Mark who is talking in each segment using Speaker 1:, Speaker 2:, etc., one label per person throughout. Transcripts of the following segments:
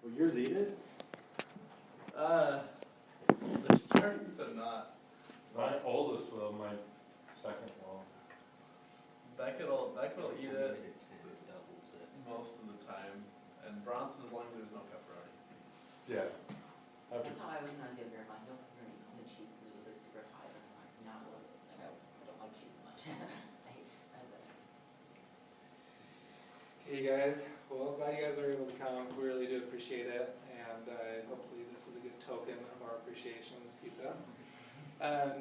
Speaker 1: Will yours eat it?
Speaker 2: They're starting to not.
Speaker 3: My oldest will, my second will.
Speaker 2: Beckett will eat it
Speaker 4: Doubles it.
Speaker 2: most of the time, and Bronson as long as there's no pepperoni.
Speaker 3: Yeah.
Speaker 5: That's how I was when I was younger. I'm like, no pepperoni on the cheese because it was like super high. And I'm like, now I love it. Like, I don't like cheese as much. I hate that.
Speaker 6: Okay, guys. Well, glad you guys are able to come. We really do appreciate it, and hopefully this is a good token of our appreciation of this pizza.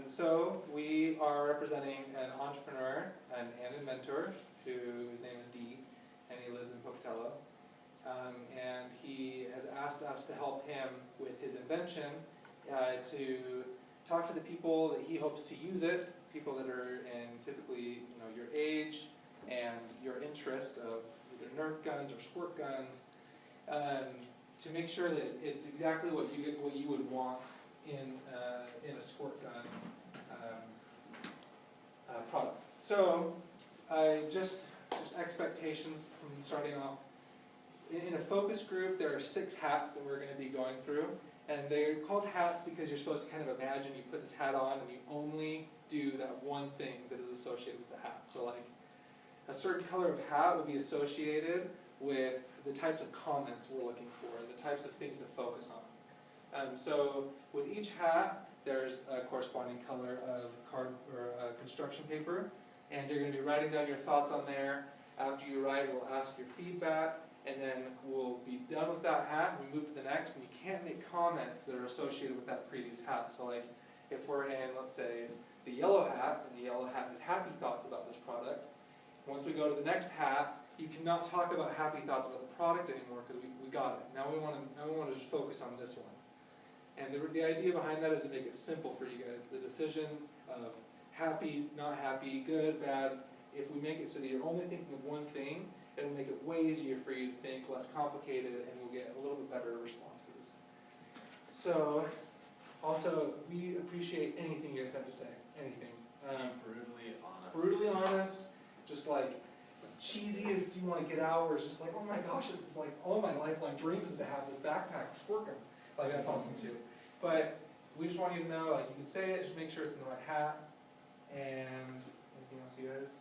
Speaker 6: So we are representing an entrepreneur and an inventor whose name is Dee, and he lives in Pocatello. And he has asked us to help him with his invention, to talk to the people that he hopes to use it, people that are in typically your age and your interest of either Nerf guns or squirt guns, to make sure that it's exactly what you would want in a squirt gun product. So just expectations from starting off. In a focus group, there are 6 hats that we're going to be going through, and they're called hats because you're supposed to kind of imagine you put this hat on and you only do that one thing that is associated with the hat. So like a certain color of hat will be associated with the types of comments we're looking for, the types of things to focus on. So with each hat, there's a corresponding color of card or construction paper, and you're going to be writing down your thoughts on there. After you write, we'll ask your feedback, and then we'll be done with that hat, and we move to the next, and you can't make comments that are associated with that previous hat. So like, if we're in, let's say, the yellow hat, and the yellow hat is happy thoughts about this product, once we go to the next hat, you cannot talk about happy thoughts about the product anymore because we got it. Now we want to just focus on this one. And the idea behind that is to make it simple for you guys. The decision of happy, not happy, good, bad. If we make it so that you're only thinking of one thing, it'll make it way easier for you to think, less complicated, and we'll get a little bit better responses. So, also, we appreciate anything you guys have to say. Anything.
Speaker 2: Brutally honest.
Speaker 6: Brutally honest, just like cheesy as you want to get out, where it's just like, oh my gosh, it's like all my lifelong dreams is to have this backpack for squirt gun. Like that's awesome too. But we just want you to know, like you can say it, just make sure it's in the right hat. And anything else, you guys?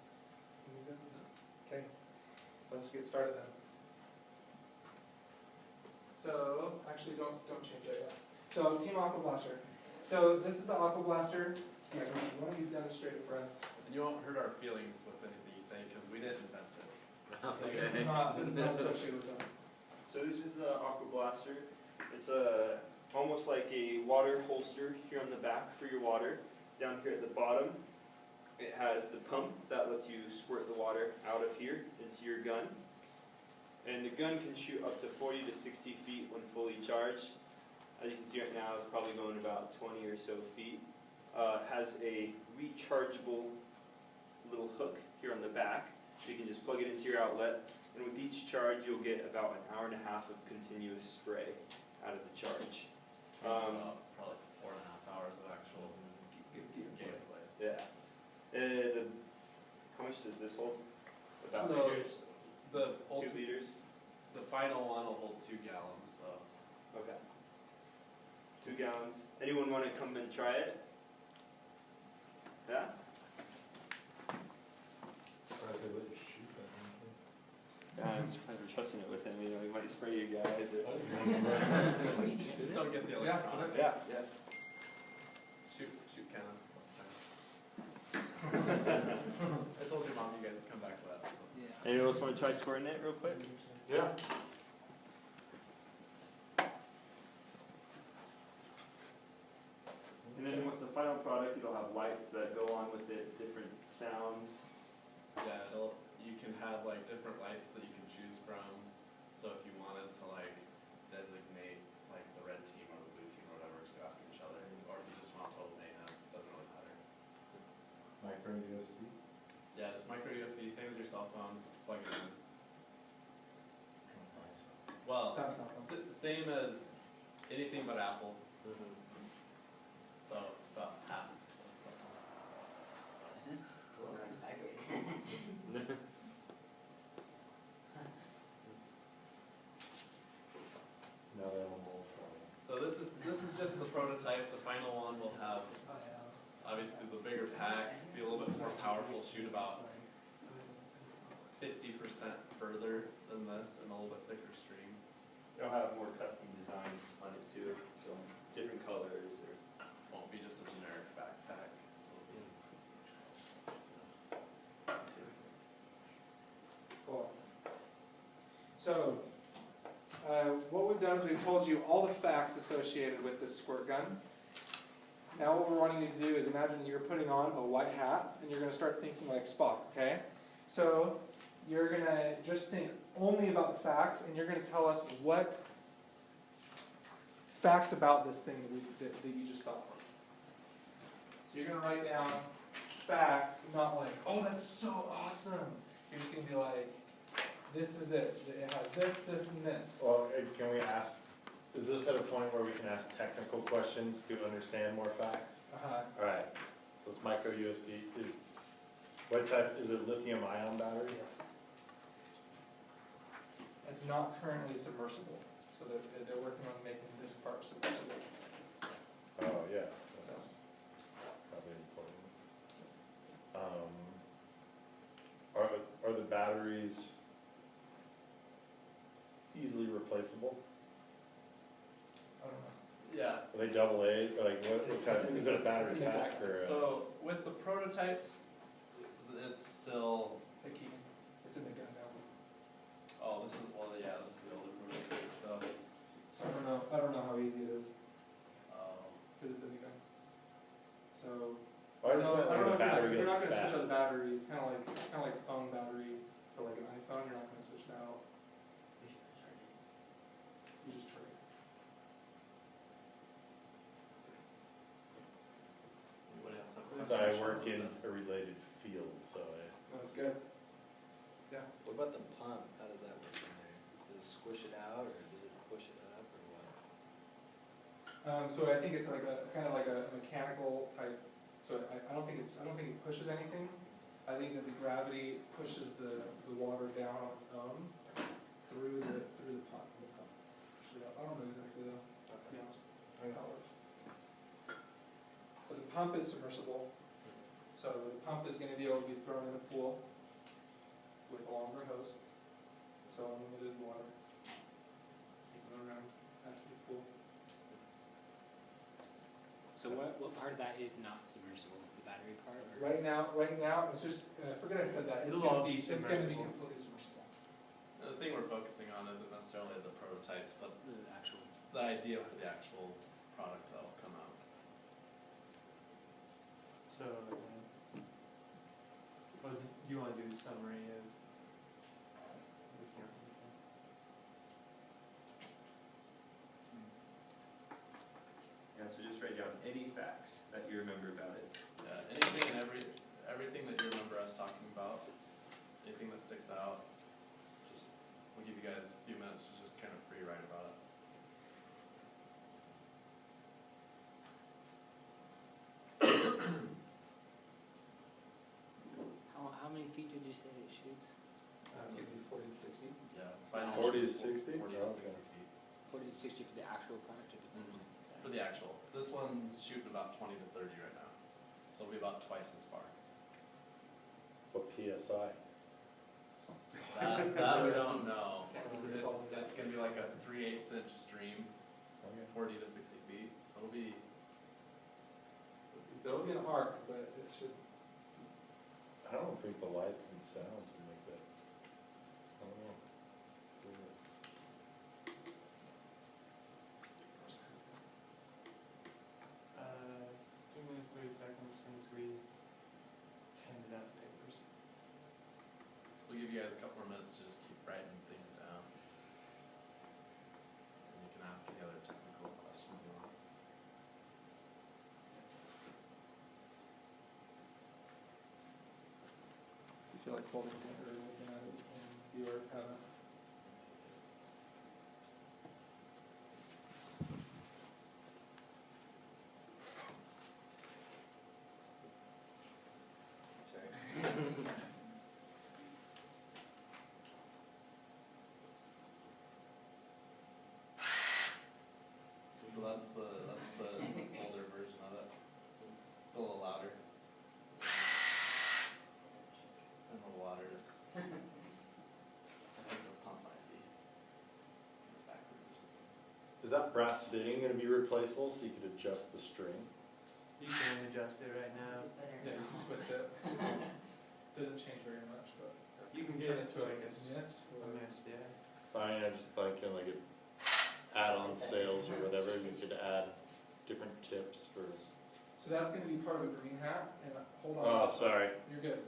Speaker 6: Okay, let's get started then. So actually, don't change that yet. So Team Aqua Blaster. So this is the Aqua Blaster. Yeah, why don't you demonstrate it for us?
Speaker 2: And you won't hurt our feelings with anything you say because we didn't invent it.
Speaker 6: So this is not associated with us.
Speaker 7: So this is the Aqua Blaster. It's almost like a water holster here on the back for your water. Down here at the bottom, it has the pump that lets you squirt the water out of here into your gun. And the gun can shoot up to 40 to 60 feet when fully charged. As you can see right now, it's probably going about 20 or so feet. It has a rechargeable little hook here on the back, so you can just plug it into your outlet. And with each charge, you'll get about an hour and a half of continuous spray out of the charge.
Speaker 2: It's about probably 4.5 hours of actual gameplay.
Speaker 7: Yeah. How much does this hold? About
Speaker 2: So,
Speaker 7: liters?
Speaker 2: The
Speaker 7: 2 liters?
Speaker 2: The final one will hold 2 gallons though.
Speaker 7: Okay. 2 gallons. Anyone want to come and try it? Yeah?
Speaker 3: So I say, let you shoot that.
Speaker 7: I'm surprised we're trusting it with him. You know, he might spray you guys.
Speaker 2: Just don't get the
Speaker 6: Yeah,
Speaker 2: electronics.
Speaker 7: Yeah, yeah.
Speaker 2: Shoot cannon. I told your mom you guys would come back to that. So.
Speaker 6: Yeah.
Speaker 7: Anyone else want to try squirting it real quick?
Speaker 3: Yeah.
Speaker 7: And then with the final product, it'll have lights that go on with it, different sounds.
Speaker 2: Yeah, you can have like different lights that you can choose from. So if you wanted to like designate like the red team or the blue team or whatever to go after each other, or if you just want total mayhem, doesn't really matter.
Speaker 3: Micro USB.
Speaker 2: Yeah, just micro USB, same as your cell phone, plug it in.
Speaker 4: That's nice.
Speaker 2: Well,
Speaker 6: Samsung.
Speaker 2: same as anything but Apple. So about half of cell phones. the prototype. The final one will have obviously the bigger pack, be a little bit more powerful, shoot about 50% further than this, and a little bit thicker stream.
Speaker 7: It'll have more custom design on it too, so different colors or.
Speaker 2: Won't be just a generic backpack.
Speaker 6: Cool. So, what we've done is we've told you all the facts associated with this squirt gun. Now what we're wanting you to do is imagine you're putting on a white hat and you're going to start thinking like Spock, okay? So you're going to just think only about the facts and you're going to tell us what facts about this thing that you just saw. So you're going to write down facts, not like, oh, that's so awesome. You're just going to be like, this is it. It has this, this, and this.
Speaker 3: Well, can we ask, is this at a point where we can ask technical questions to understand more facts? Alright, so it's micro USB. What type, is it lithium ion battery?
Speaker 6: Yes. It's not currently submersible, so they're working on making this part submersible.
Speaker 3: Oh, yeah, that's probably important. Are the batteries easily replaceable?
Speaker 6: I don't know.
Speaker 2: Yeah.
Speaker 3: Are they double A, or like what kind of, is it a battery
Speaker 6: it's in the
Speaker 3: pack or?
Speaker 2: So with the prototypes, it's still.
Speaker 6: The key, it's in the gun now.
Speaker 2: Oh, this is yeah, this is the older prototype. So.
Speaker 6: So I don't know how easy it is,
Speaker 2: Um,
Speaker 6: because it's in the gun. So,
Speaker 3: I just meant
Speaker 6: I don't know
Speaker 3: like the battery
Speaker 6: if you're
Speaker 3: goes
Speaker 6: not gonna switch
Speaker 3: bad.
Speaker 6: out the battery, it's kinda like a phone battery for like an iPhone, you're not gonna switch it out, you just trade.
Speaker 2: anybody else have
Speaker 3: So I
Speaker 2: questions
Speaker 3: work
Speaker 2: on
Speaker 3: in
Speaker 2: this?
Speaker 3: a related field, so I.
Speaker 6: No, it's good.
Speaker 4: What about the pump? How does that work in there? Does it squish it out, or does it push it up, or what?
Speaker 6: So I think it's like kind of like a mechanical type, so I don't think it pushes anything. I think that the gravity pushes the water down on its own through the pump. Actually, I don't know exactly though, to be honest. I don't know how it works. But the pump is submersible, so the pump is gonna be able to be thrown in the pool with a longer hose, so unlimited water. Taking it around after the pool.
Speaker 1: So what part of that is not submersible? The battery part? Or?
Speaker 6: Right now, it's just, I forget I said that. It's
Speaker 1: It'll
Speaker 6: gonna
Speaker 1: all be
Speaker 6: It's gonna be
Speaker 1: submersible.
Speaker 6: completely submersible.
Speaker 2: The thing we're focusing on isn't necessarily the prototypes, but
Speaker 1: The actual.
Speaker 2: the idea for the actual product that will come out.
Speaker 8: So, what do you want to do? Summary of this here?
Speaker 7: Yeah, so just write down any facts that you remember about it.
Speaker 2: Anything and everything that you remember us talking about, anything that sticks out, just, we'll give you guys a few minutes to just kind of free write about it.
Speaker 1: How many feet did you say it shoots?
Speaker 6: It's gonna be 40 to 60.
Speaker 2: Yeah, final
Speaker 3: 40 to
Speaker 2: shoot,
Speaker 3: 60?
Speaker 2: 40 to
Speaker 3: Oh,
Speaker 2: 60
Speaker 3: okay.
Speaker 2: feet.
Speaker 1: 40 to 60 for the actual product? Or the
Speaker 2: For the actual, this one's shooting about 20 to 30 right now, so it'll be about twice as far.
Speaker 3: What PSI?
Speaker 2: That we don't know.
Speaker 6: Can't really recall that.
Speaker 2: It's gonna be like a 3/8 inch stream,
Speaker 3: Okay.
Speaker 2: 40 to 60 feet, so it'll be,
Speaker 6: There'll be an arc, but it should,
Speaker 3: I don't think the lights and sounds would make that. I don't know.
Speaker 8: Uh, 3 minutes, 30 seconds since we handed out the papers.
Speaker 2: so we'll give you guys a couple more minutes to just keep writing things down. And you can ask any other technical questions you want.
Speaker 6: you feel like holding it or looking at it and viewer have it.
Speaker 4: Sorry.
Speaker 2: So that's the
Speaker 3: that brass fitting gonna be replaceable so you could adjust the string?
Speaker 8: You can adjust it right now.
Speaker 5: It's better
Speaker 6: Yeah, you
Speaker 5: now.
Speaker 6: can twist it. Doesn't change very much, but
Speaker 8: You can
Speaker 6: turn
Speaker 8: get
Speaker 6: it to like a mist.
Speaker 8: a mist, yeah.
Speaker 3: I mean, I just thinking like a add-on sales or whatever, you could add different tips for.
Speaker 6: So that's gonna be part of a green hat, and hold on.
Speaker 3: Oh, sorry,
Speaker 6: You're good.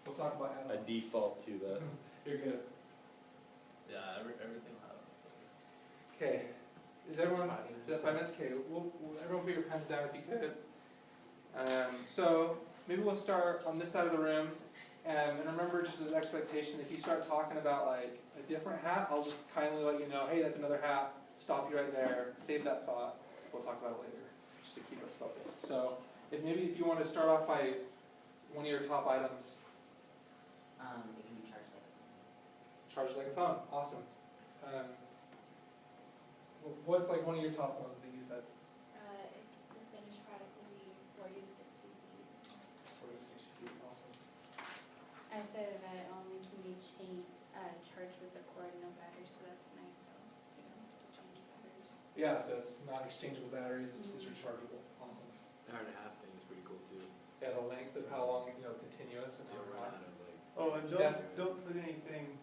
Speaker 6: We'll talk about
Speaker 3: I
Speaker 6: add-ons.
Speaker 3: default to that.
Speaker 6: You're good.
Speaker 2: Yeah, everything will have its place.
Speaker 6: Okay, is everyone,
Speaker 8: It's 5 minutes.
Speaker 6: is that 5 minutes? Okay, everyone put your pens down if you could. So, maybe we'll start on this side of the room, and remember just as an expectation, if you start talking about like a different hat, I'll just kindly let you know, hey, that's another hat, stop you right there, save that thought, we'll talk about it later, just to keep us focused. So, if you want to start off by one of your top items,
Speaker 5: It can be charged like a phone.
Speaker 6: charged like a phone, awesome. What's like one of your top ones that you said?
Speaker 9: The finished product will be 40 to 60 feet.
Speaker 6: 40 to 60 feet, awesome.
Speaker 9: I said that it only can be charged with a cord, no battery, so that's nice, so you don't have to change batteries.
Speaker 6: Yeah, so it's not exchangeable batteries, it's rechargeable, awesome.
Speaker 4: The hour and a half thing is pretty cool too.
Speaker 6: Yeah, the length of how long, continuous and
Speaker 4: They'll
Speaker 6: how
Speaker 4: run out of like,
Speaker 8: Oh, and
Speaker 6: That's-
Speaker 8: don't put anything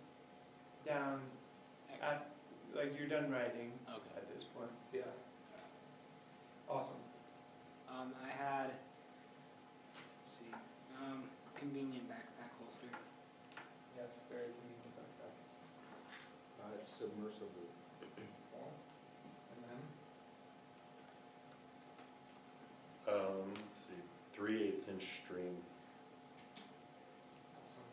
Speaker 8: down at, like you're done writing
Speaker 1: Okay.
Speaker 8: at this point.
Speaker 6: yeah. Awesome.
Speaker 1: I had, let's see, convenient backpack holster.
Speaker 6: Yes, very convenient backpack.
Speaker 4: it's submersible.
Speaker 6: And then,
Speaker 3: Let's see, 3/8 inch string.
Speaker 6: awesome.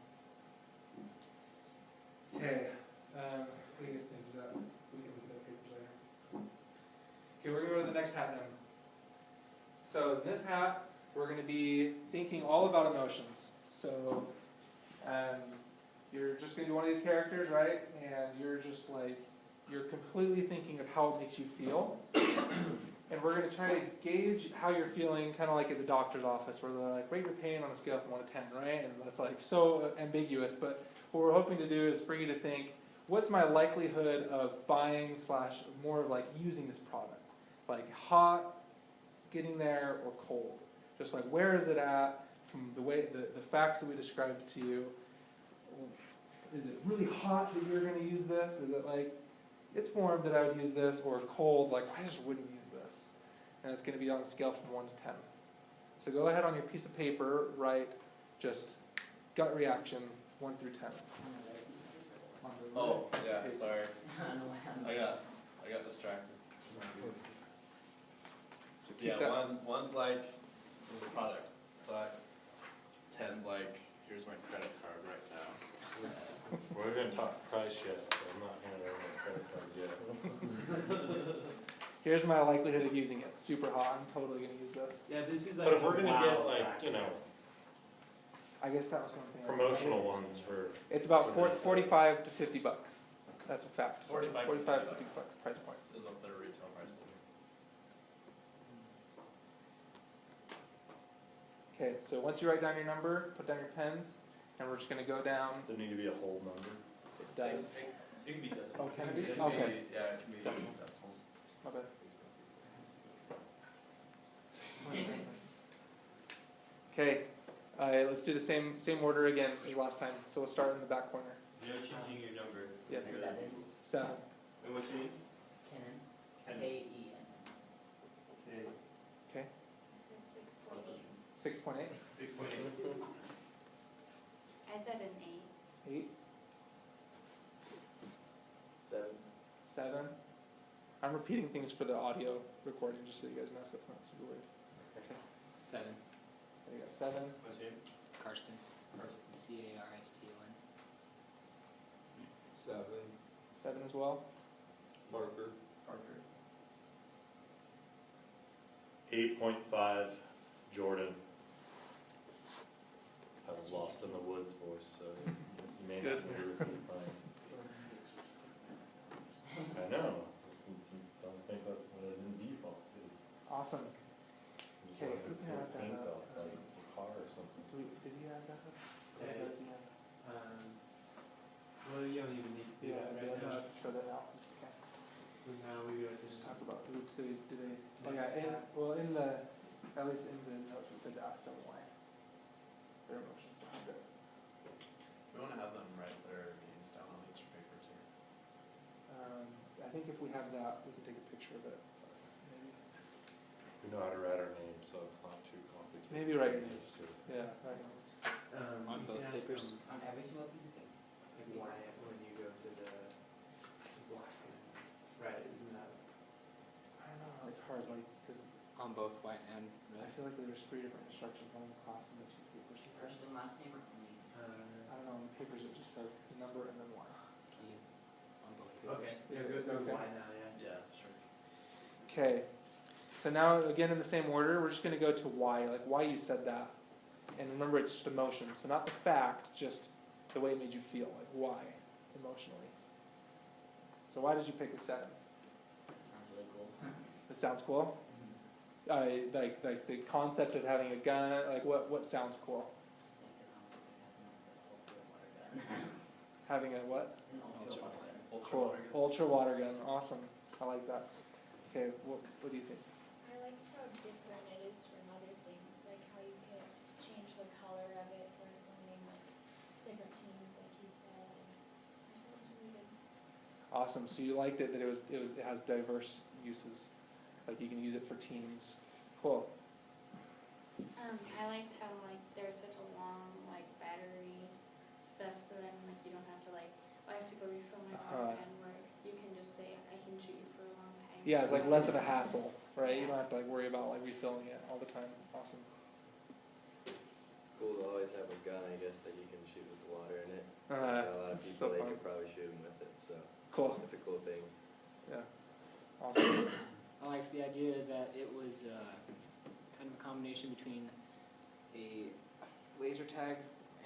Speaker 6: Okay, what do you guys think, is that, we can look at the papers later. Okay, we're gonna go to the next hat now. So in this hat, we're gonna be thinking all about emotions. So, you're just gonna be one of these characters, right? And you're just like, you're completely thinking of how it makes you feel. And we're gonna try to gauge how you're feeling, kind of like at the doctor's office, where they're like, rate your pain on a scale from 1 to 10, right? And that's like so ambiguous, but what we're hoping to do is for you to think, what's my likelihood of buying / more of like using this product? Like hot, getting there, or cold? Just like where is it at from the way, the facts that we described to you? Is it really hot that you're gonna use this? Is it like, it's warm that I would use this, or cold, like I just wouldn't use this? And it's gonna be on a scale from 1 to 10. So go ahead on your piece of paper, write just gut reaction, 1 through 10. On the
Speaker 2: Oh,
Speaker 6: piece of
Speaker 2: yeah,
Speaker 6: paper.
Speaker 2: sorry.
Speaker 5: I don't know what happened.
Speaker 2: I got distracted.
Speaker 6: So keep
Speaker 2: Yeah,
Speaker 6: that-
Speaker 2: one's like, this product sucks. 10's like, here's my credit card right now.
Speaker 3: We're gonna talk price yet, so I'm not handing over my credit card yet.
Speaker 6: Here's my likelihood of using it. Super hot. I'm totally gonna use this.
Speaker 8: Yeah, this is like.
Speaker 3: But if we're gonna
Speaker 8: wow
Speaker 3: get like,
Speaker 8: factor.
Speaker 6: I guess that was one thing.
Speaker 3: promotional ones for,
Speaker 6: It's about
Speaker 3: For this.
Speaker 6: 45 to 50 bucks. That's a fact.
Speaker 2: 45 to
Speaker 6: 45
Speaker 2: 50
Speaker 6: 50
Speaker 2: bucks.
Speaker 6: bucks price point.
Speaker 2: Is what their retail price is.
Speaker 6: Okay, so once you write down your number, put down your pens, and we're just gonna go down.
Speaker 3: does it need to be a whole number?
Speaker 6: It does.
Speaker 2: It can be decimal.
Speaker 6: Oh, can it be?
Speaker 2: It can
Speaker 6: Okay.
Speaker 2: be, yeah, it can be
Speaker 6: Decimal.
Speaker 2: decimals.
Speaker 6: My bad. Okay, let's do the same order again as last time. So we'll start in the back corner.
Speaker 7: You're changing your number.
Speaker 6: Yeah.
Speaker 5: 7,
Speaker 6: 7.
Speaker 7: And what's your name?
Speaker 5: Kenan,
Speaker 7: Ken.
Speaker 5: K-E-N.
Speaker 7: Okay.
Speaker 6: Okay.
Speaker 9: I said 6.8.
Speaker 6: 6.8.
Speaker 7: 6.8.
Speaker 9: I said an 8.
Speaker 6: 8.
Speaker 4: 7.
Speaker 6: 7. I'm repeating things for the audio recording, just so you guys know, so it's not super weird. Okay.
Speaker 1: 7.
Speaker 6: There you go. 7.
Speaker 7: What's your name?
Speaker 1: Karsten. C-A-R-S-T-O-N.
Speaker 4: 7.
Speaker 6: 7 as well.
Speaker 4: Parker.
Speaker 6: Parker.
Speaker 3: 8.5, Jordan. I was lost in the woods voice, so you may
Speaker 6: It's
Speaker 3: not
Speaker 6: good.
Speaker 3: hear repeat mine. I know, don't think that's what it in default to.
Speaker 6: Awesome.
Speaker 3: Just
Speaker 6: Okay,
Speaker 3: wanted
Speaker 6: who
Speaker 3: to
Speaker 6: can
Speaker 3: put
Speaker 6: add that
Speaker 3: paint
Speaker 6: up?
Speaker 3: out, like a car or something.
Speaker 6: Did you add that? Or is that at the end?
Speaker 8: Well, you don't even need to do
Speaker 6: Yeah,
Speaker 8: that right now.
Speaker 6: no, it's for the analysis. Okay.
Speaker 8: So now we go to
Speaker 6: Just talk about who to, do they, oh yeah, in the, at least in the notes, it said to ask them why. Their emotions behind it.
Speaker 2: We wanna have them write their names down on each paper too.
Speaker 6: I think if we have that, we can take a picture of it, maybe.
Speaker 3: We know how to write our names, so it's not too complicated.
Speaker 6: Maybe write your names.
Speaker 3: Just to-
Speaker 6: Yeah, right.
Speaker 1: On
Speaker 8: you
Speaker 1: both
Speaker 8: can ask
Speaker 1: papers?
Speaker 8: them,
Speaker 5: On every single piece of paper.
Speaker 8: like, why, when you go to the black and, right, isn't that?
Speaker 6: I don't know, it's hard, like, because
Speaker 1: On both white and
Speaker 6: I
Speaker 1: red?
Speaker 6: feel like there's 3 different instructions, one in the class and the 2 papers.
Speaker 5: First and last name or only?
Speaker 6: I don't know, in the papers it just says the number and then one.
Speaker 1: Key on both papers.
Speaker 8: Okay,
Speaker 6: Is
Speaker 8: yeah,
Speaker 6: it-
Speaker 8: go
Speaker 6: is that
Speaker 8: through
Speaker 6: okay?
Speaker 8: why now, yeah.
Speaker 2: Yeah, sure.
Speaker 6: Okay, so now again in the same order, we're just gonna go to why, like why you said that. And remember, it's just emotion, so not the fact, just the way it made you feel, like why, emotionally. So why did you pick a 7?
Speaker 5: That sounds really cool.
Speaker 6: It sounds cool? Like the concept of having a gun, like what sounds cool?
Speaker 5: It's like the concept of having an ultra water gun.
Speaker 6: Having a what?
Speaker 5: An ultra water gun.
Speaker 2: Ultra
Speaker 6: Cool,
Speaker 2: water gun.
Speaker 6: ultra water gun, awesome, I like that. Okay, what do you think?
Speaker 9: I like how different it is from other things, like how you could change the color of it versus learning like different teams, like he said, and there's something really good.
Speaker 6: Awesome, so you liked it that it has diverse uses, like you can use it for teams. Cool.
Speaker 9: I liked how like there's such a long like battery stuff, so then like you don't have to like, oh, I have to go refill my water pen, where you can just say I can shoot you for a long time.
Speaker 6: Yeah, it's like less of a hassle, right? You don't have to like worry about like refilling it all the time. Awesome.
Speaker 4: It's cool to always have a gun, I guess, that you can shoot with water in it. A lot of
Speaker 6: It's
Speaker 4: people,
Speaker 6: so
Speaker 4: they
Speaker 6: fun.
Speaker 4: could probably shoot them with it, so
Speaker 6: Cool.
Speaker 4: it's a cool thing.
Speaker 6: Yeah. Awesome.
Speaker 1: I like the idea that it was kind of a combination between a laser tag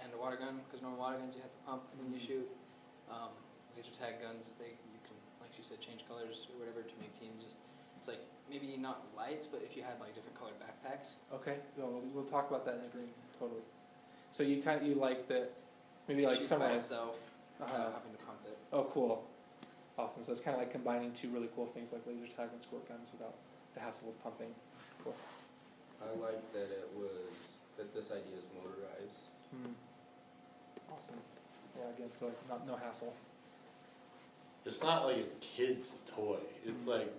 Speaker 1: and a water gun, because normal water guns you have to pump when you shoot. Laser tag guns, you can, like she said, change colors or whatever to make teams. It's like maybe not lights, but if you had like different colored backpacks.
Speaker 6: Okay. We'll talk about that in the green. Totally. So you like that, maybe like
Speaker 1: Shoots by
Speaker 6: summarize.
Speaker 1: itself,
Speaker 6: Uh-huh.
Speaker 1: having to pump it.
Speaker 6: Oh, cool. Awesome. So it's kind of like combining 2 really cool things like laser tag and squirt guns without the hassle of pumping. Cool.
Speaker 10: I like that that this idea is motorized.
Speaker 6: Awesome. Yeah, again, so like no hassle.
Speaker 3: It's not like a kid's toy, it's like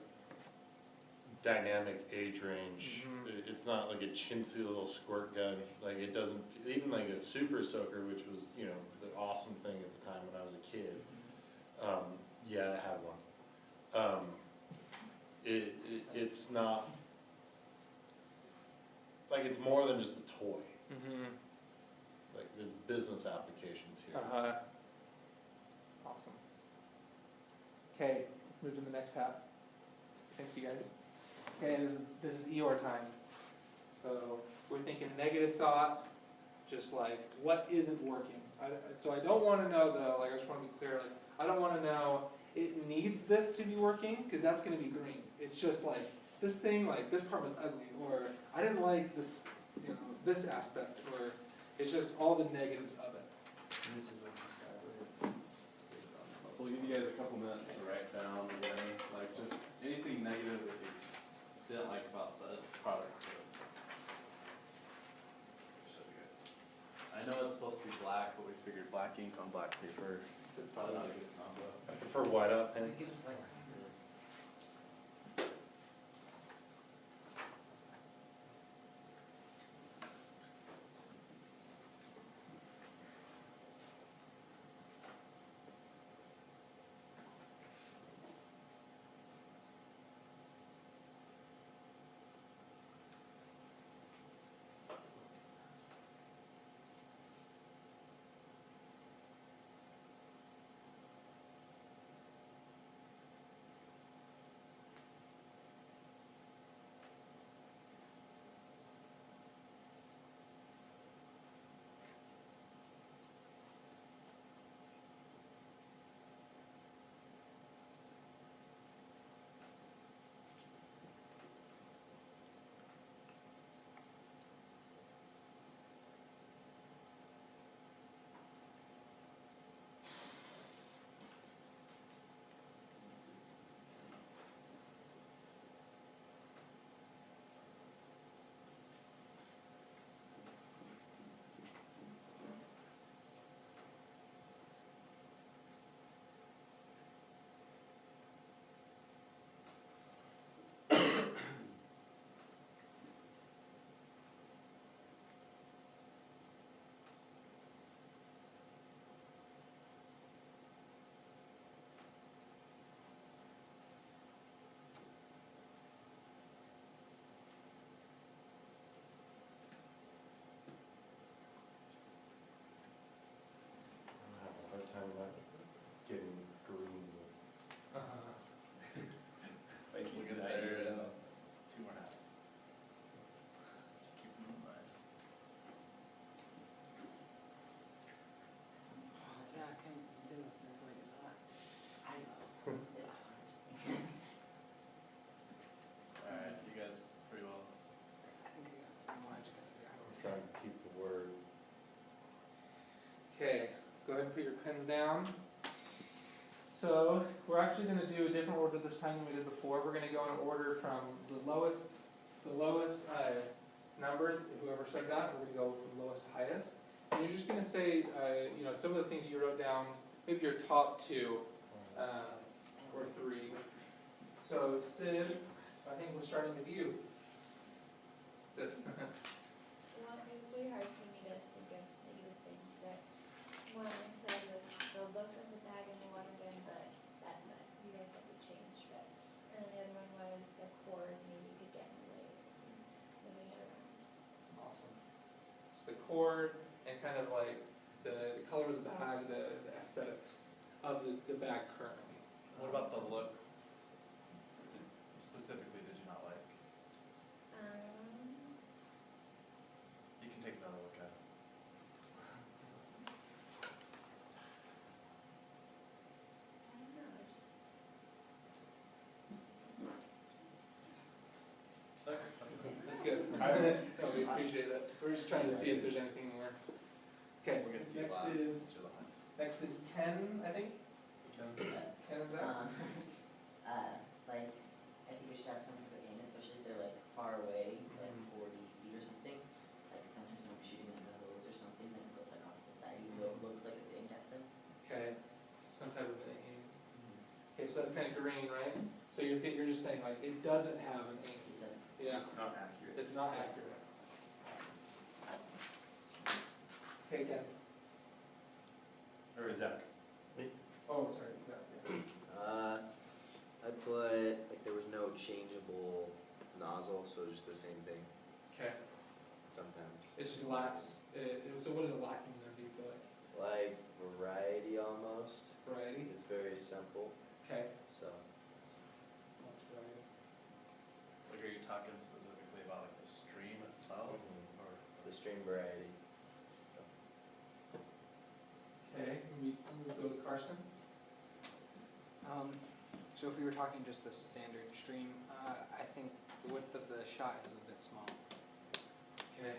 Speaker 3: dynamic age range.
Speaker 6: Mhm.
Speaker 3: It's not like a chintzy little squirt gun, like it doesn't, even like a super soaker, which was, you know, the awesome thing at the time when I was a kid. Yeah, I had one. It's not, like it's more than just a toy,
Speaker 6: Mm-hmm.
Speaker 3: like there's business applications here.
Speaker 6: Uh-huh. Awesome. Okay, let's move to the next hat. Thanks, you guys. Okay, this is Eeyore time. So we're thinking negative thoughts, just like what isn't working. So I don't want to know though, like I just want to be clear, like I don't want to know it needs this to be working, because that's going to be green. It's just like this thing, like this part was ugly, or I didn't like this, you know, this aspect, or it's just all the negatives of it.
Speaker 8: And this is what you start with.
Speaker 2: So we'll give you guys a couple minutes to write down again, like just anything negative that you didn't like about the product. Show you guys. I know it's supposed to be black, but we figured black ink on black paper, it's probably not a good combo.
Speaker 3: I prefer white up
Speaker 5: I
Speaker 3: pen.
Speaker 5: think it's like,
Speaker 6: Okay, go ahead and put your pens down. So we're actually going to do a different order this time than we did before. We're going to go in order from the lowest number, whoever said that, we're going to go from lowest to highest. And you're just going to say, some of the things you wrote down, maybe your top 2 or 3. So Sid, I think we're starting with you. Sid.
Speaker 9: Well, it was really hard for me to think of negative things, but one I said was the look of the bag and the water gun, but that you guys said would change, but, and then the other one was the cord, maybe you could get in the way of moving it around.
Speaker 6: Awesome. So the cord and kind of like the color of the bag, the aesthetics of the bag currently.
Speaker 2: What about the look? Specifically, did you not like? You can take another look at it.
Speaker 9: I don't know, I just.
Speaker 2: Okay, that's it.
Speaker 6: That's good. No, we appreciate that. We're just trying to see if there's anything more. Okay,
Speaker 2: We'll get to you last, since you're the highest.
Speaker 6: next is Ken, I think. Ken and Zach.
Speaker 5: Like, I think we should have some type of aim, especially if they're like far away, like 40 feet or something. Like sometimes when I'm shooting like a hose or something, then it goes like off to the side, even though it looks like it's aimed at them.
Speaker 6: Okay, so some type of an aim. Okay, so that's kind of green, right? So you're just saying like it doesn't have an aim.
Speaker 5: It doesn't.
Speaker 6: Yeah.
Speaker 7: It's not accurate.
Speaker 6: It's not accurate. Okay, Ken.
Speaker 7: Or is that?
Speaker 6: Oh, sorry. Zach, yeah.
Speaker 4: I put, like, there was no changeable nozzle, so just the same thing
Speaker 6: Okay.
Speaker 4: sometimes.
Speaker 6: It just lacks. So what is it lacking there? Do you feel like
Speaker 4: Like, variety almost.
Speaker 6: variety?
Speaker 4: It's very simple,
Speaker 6: Okay.
Speaker 4: so.
Speaker 6: Lots of variety.
Speaker 2: Like, are you talking specifically about like the stream itself, or?
Speaker 4: The stream variety.
Speaker 6: Okay, we go to Karsten.
Speaker 1: So if we were talking just the standard stream, I think the width of the shot is a bit small.
Speaker 6: Okay.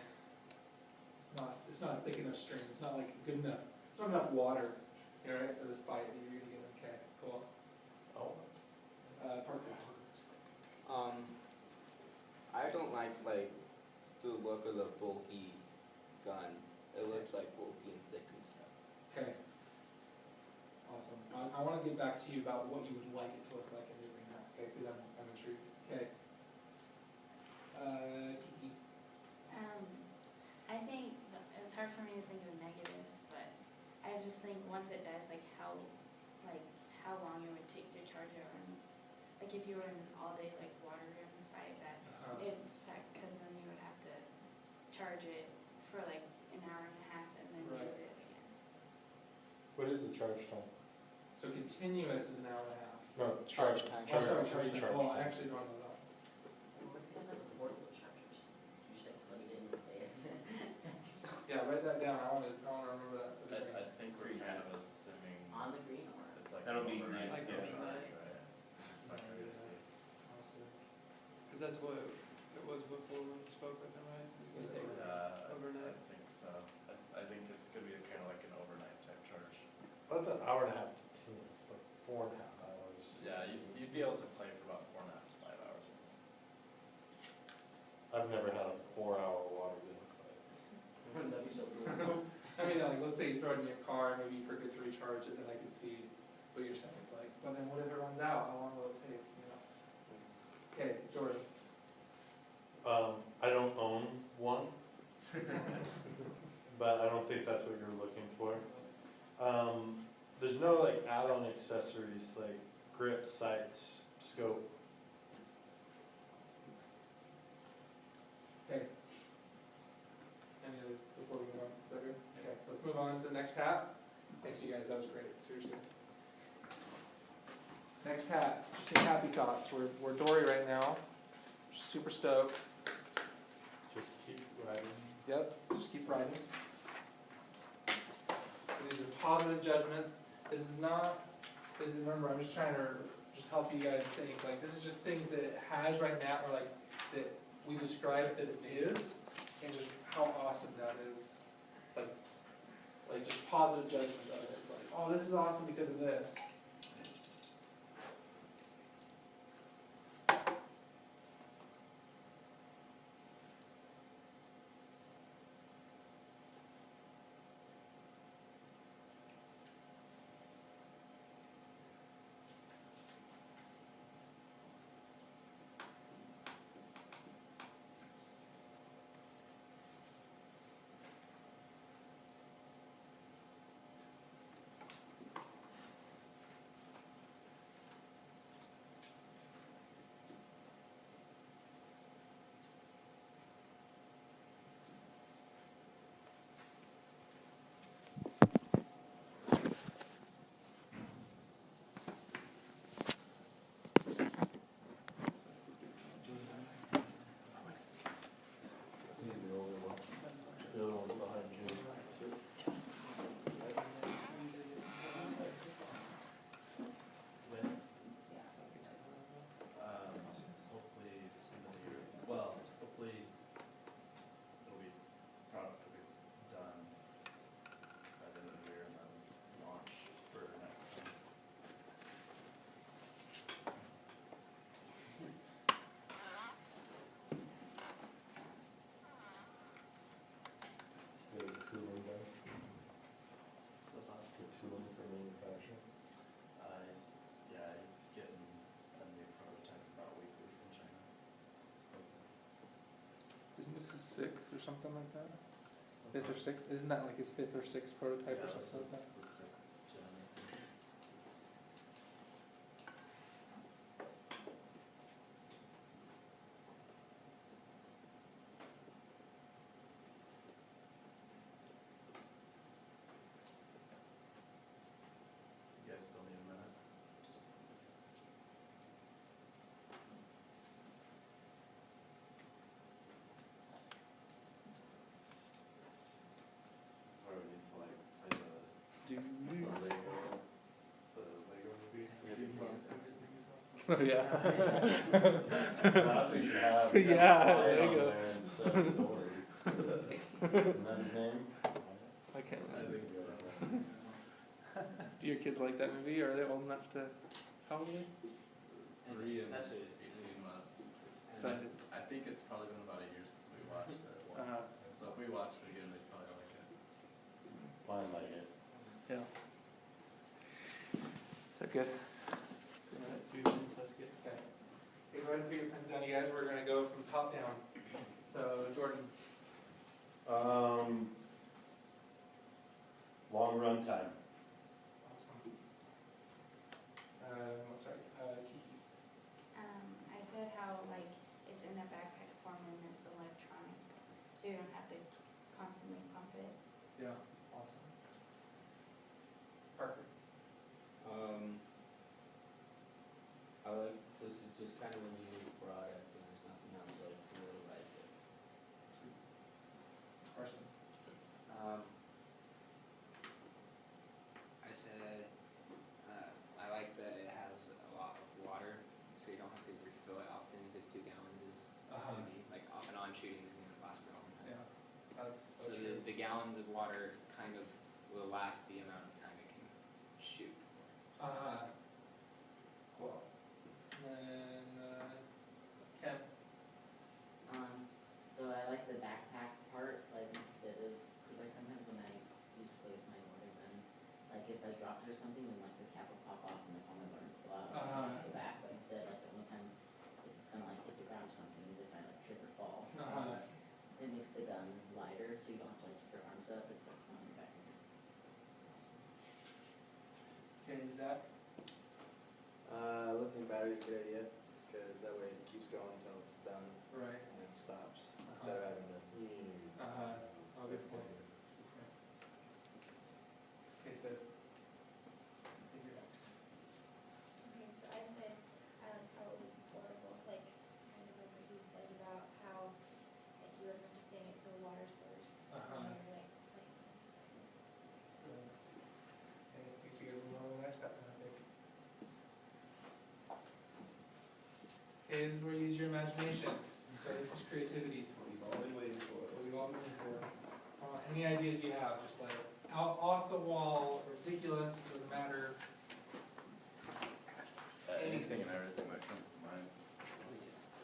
Speaker 6: It's not a thick enough stream. It's not like good enough. It's not enough water, right, for this fight that you're gonna get. Okay, cool.
Speaker 3: Oh.
Speaker 6: Parker.
Speaker 10: I don't like the look of the bulky gun. It looks like bulky and thick and stuff.
Speaker 6: Okay. Awesome. I want to get back to you about what you would like it to look like in moving that, okay, because I'm intrigued. Okay. Kiki.
Speaker 9: I think it's hard for me to think of negatives, but I just think once it dies, how long it would take to charge it, or like if you were in an all-day water gun fight, that it'd suck, because then you would have to charge it for an hour and a half and then
Speaker 6: Right.
Speaker 9: use it again.
Speaker 3: What is the charge time?
Speaker 6: So continuous is an hour and a half.
Speaker 3: No,
Speaker 1: Charge time.
Speaker 6: Oh, sorry, charge time.
Speaker 3: recharge
Speaker 6: Oh, I
Speaker 3: time.
Speaker 6: actually don't know that.
Speaker 5: And then the portable chargers, you just like plug it in and play it.
Speaker 6: Yeah, write that down. I want to remember that. for the green.
Speaker 2: I think we're kind of assuming
Speaker 5: On the green or?
Speaker 2: it's like
Speaker 7: That'll be
Speaker 2: overnight
Speaker 7: night,
Speaker 2: charge,
Speaker 7: yeah.
Speaker 2: right? Since it's micro USB.
Speaker 6: Awesome.
Speaker 8: Because that's what it was before we spoke with them, right? It was gonna take overnight.
Speaker 2: I think so. I think it's gonna be kind of like an overnight type charge.
Speaker 3: That's an hour and a half to 2, it's like 4.5 hours.
Speaker 2: Yeah, you'd be able to play for about 4.5 to 5 hours.
Speaker 3: I've never had a 4-hour water gun fight.
Speaker 5: That'd be so cool.
Speaker 6: I mean, let's say you throw it in your car, maybe you forget to recharge it, then I can see what you're saying. It's like, well, then what if it runs out? How long will it take? Okay, Jordan.
Speaker 3: I don't own one, but I don't think that's what you're looking for. There's no add-on accessories like grip, sights, scope.
Speaker 6: Okay. Any other, before we move on? Is that good? Okay, let's move on to the next hat. Thanks, you guys. That was great. Seriously. Next hat. Just happy thoughts. We're Dory right now. Super stoked.
Speaker 3: Just keep riding.
Speaker 6: Yep, just keep writing. So these are positive judgments. Remember, I'm just trying to just help you guys think, this is just things that it has right now, or that we describe that it is, and just how awesome that is. like just positive judgments of it. It's like, oh, this is awesome because of this.
Speaker 3: The other one's behind you.
Speaker 2: Hopefully somebody, well, hopefully it'll be, product will be done by the end of the year and then launch for next summer.
Speaker 3: There's tooling done,
Speaker 2: What's on?
Speaker 3: tooling for manufacturing.
Speaker 2: Yeah, he's getting a new prototype about weekly from China.
Speaker 6: Isn't this his 6th or something like that? 5th or 6th? Isn't that like his 5th or 6th prototype or something like that?
Speaker 2: The 6th gen, I think. You guys still need a minute? Just this is where we need to like play the Lego movie.
Speaker 6: Oh, yeah.
Speaker 3: That's what you should have.
Speaker 6: Yeah,
Speaker 3: Light
Speaker 6: there you
Speaker 3: on
Speaker 6: go.
Speaker 3: there instead of Dory. Isn't that his name?
Speaker 6: I can't
Speaker 2: I
Speaker 6: remember.
Speaker 2: think so.
Speaker 6: Do your kids like that movie? Or are they old enough to? How old are they?
Speaker 2: 3 and
Speaker 5: That's
Speaker 2: 18
Speaker 5: it.
Speaker 2: months. And
Speaker 6: So-
Speaker 2: I think it's probably been about a year since we watched it. So if we watched it again, they'd probably like it.
Speaker 3: Mine like it.
Speaker 6: Yeah. Is that good?
Speaker 8: That's 2 minutes, that's good.
Speaker 6: Okay. Okay, go ahead and put your pens down, you guys. We're gonna go from top down. So Jordan.
Speaker 3: Long run time.
Speaker 6: Awesome. Sorry. Kiki.
Speaker 9: I said how like it's in a backpack form and it's electronic, so you don't have to constantly pump it.
Speaker 6: Yeah. Awesome. Parker.
Speaker 10: I like, this is just kind of a unique product and there's nothing else like really like it.
Speaker 6: Sweet. Carson.
Speaker 1: I said, I like that it has a lot of water, so you don't have to refill it often, because 2 gallons is gonna be, like, off and on shooting is gonna last for a long time.
Speaker 6: Yeah. That's
Speaker 1: So the gallons of water kind of will last the amount of time it can shoot.
Speaker 6: Cool. And then, Ken.
Speaker 5: So I like the backpack part, like instead of, cause like sometimes when I used to play with my water gun, like if I dropped it or something, then like the cap will pop off and like all my buttons go out and go back, but instead like the only time it's gonna like hit the ground or something is if I like trip or fall. It makes the gun lighter, so you don't have to like keep your arms up, it's like on your back and it's
Speaker 6: Okay, Zach.
Speaker 4: Lithium battery's a good idea, because that way it keeps going until it's done
Speaker 6: Right.
Speaker 4: and then stops, instead of having to.
Speaker 6: Oh, good point. Okay, so. I think you're next.
Speaker 9: Okay, so I said I like how it was portable, like kind of like what he said about how like you wouldn't have to stay next to a water source when you're like playing and stuff.
Speaker 6: Okay, thanks you guys will know the next step, I think. Okay, this is where you use your imagination. So this is creativity.
Speaker 2: We've all been waiting for it.
Speaker 6: What we've all been looking for. Any ideas you have, just like off the wall, ridiculous, doesn't matter.
Speaker 2: Anything and everything that comes to mind.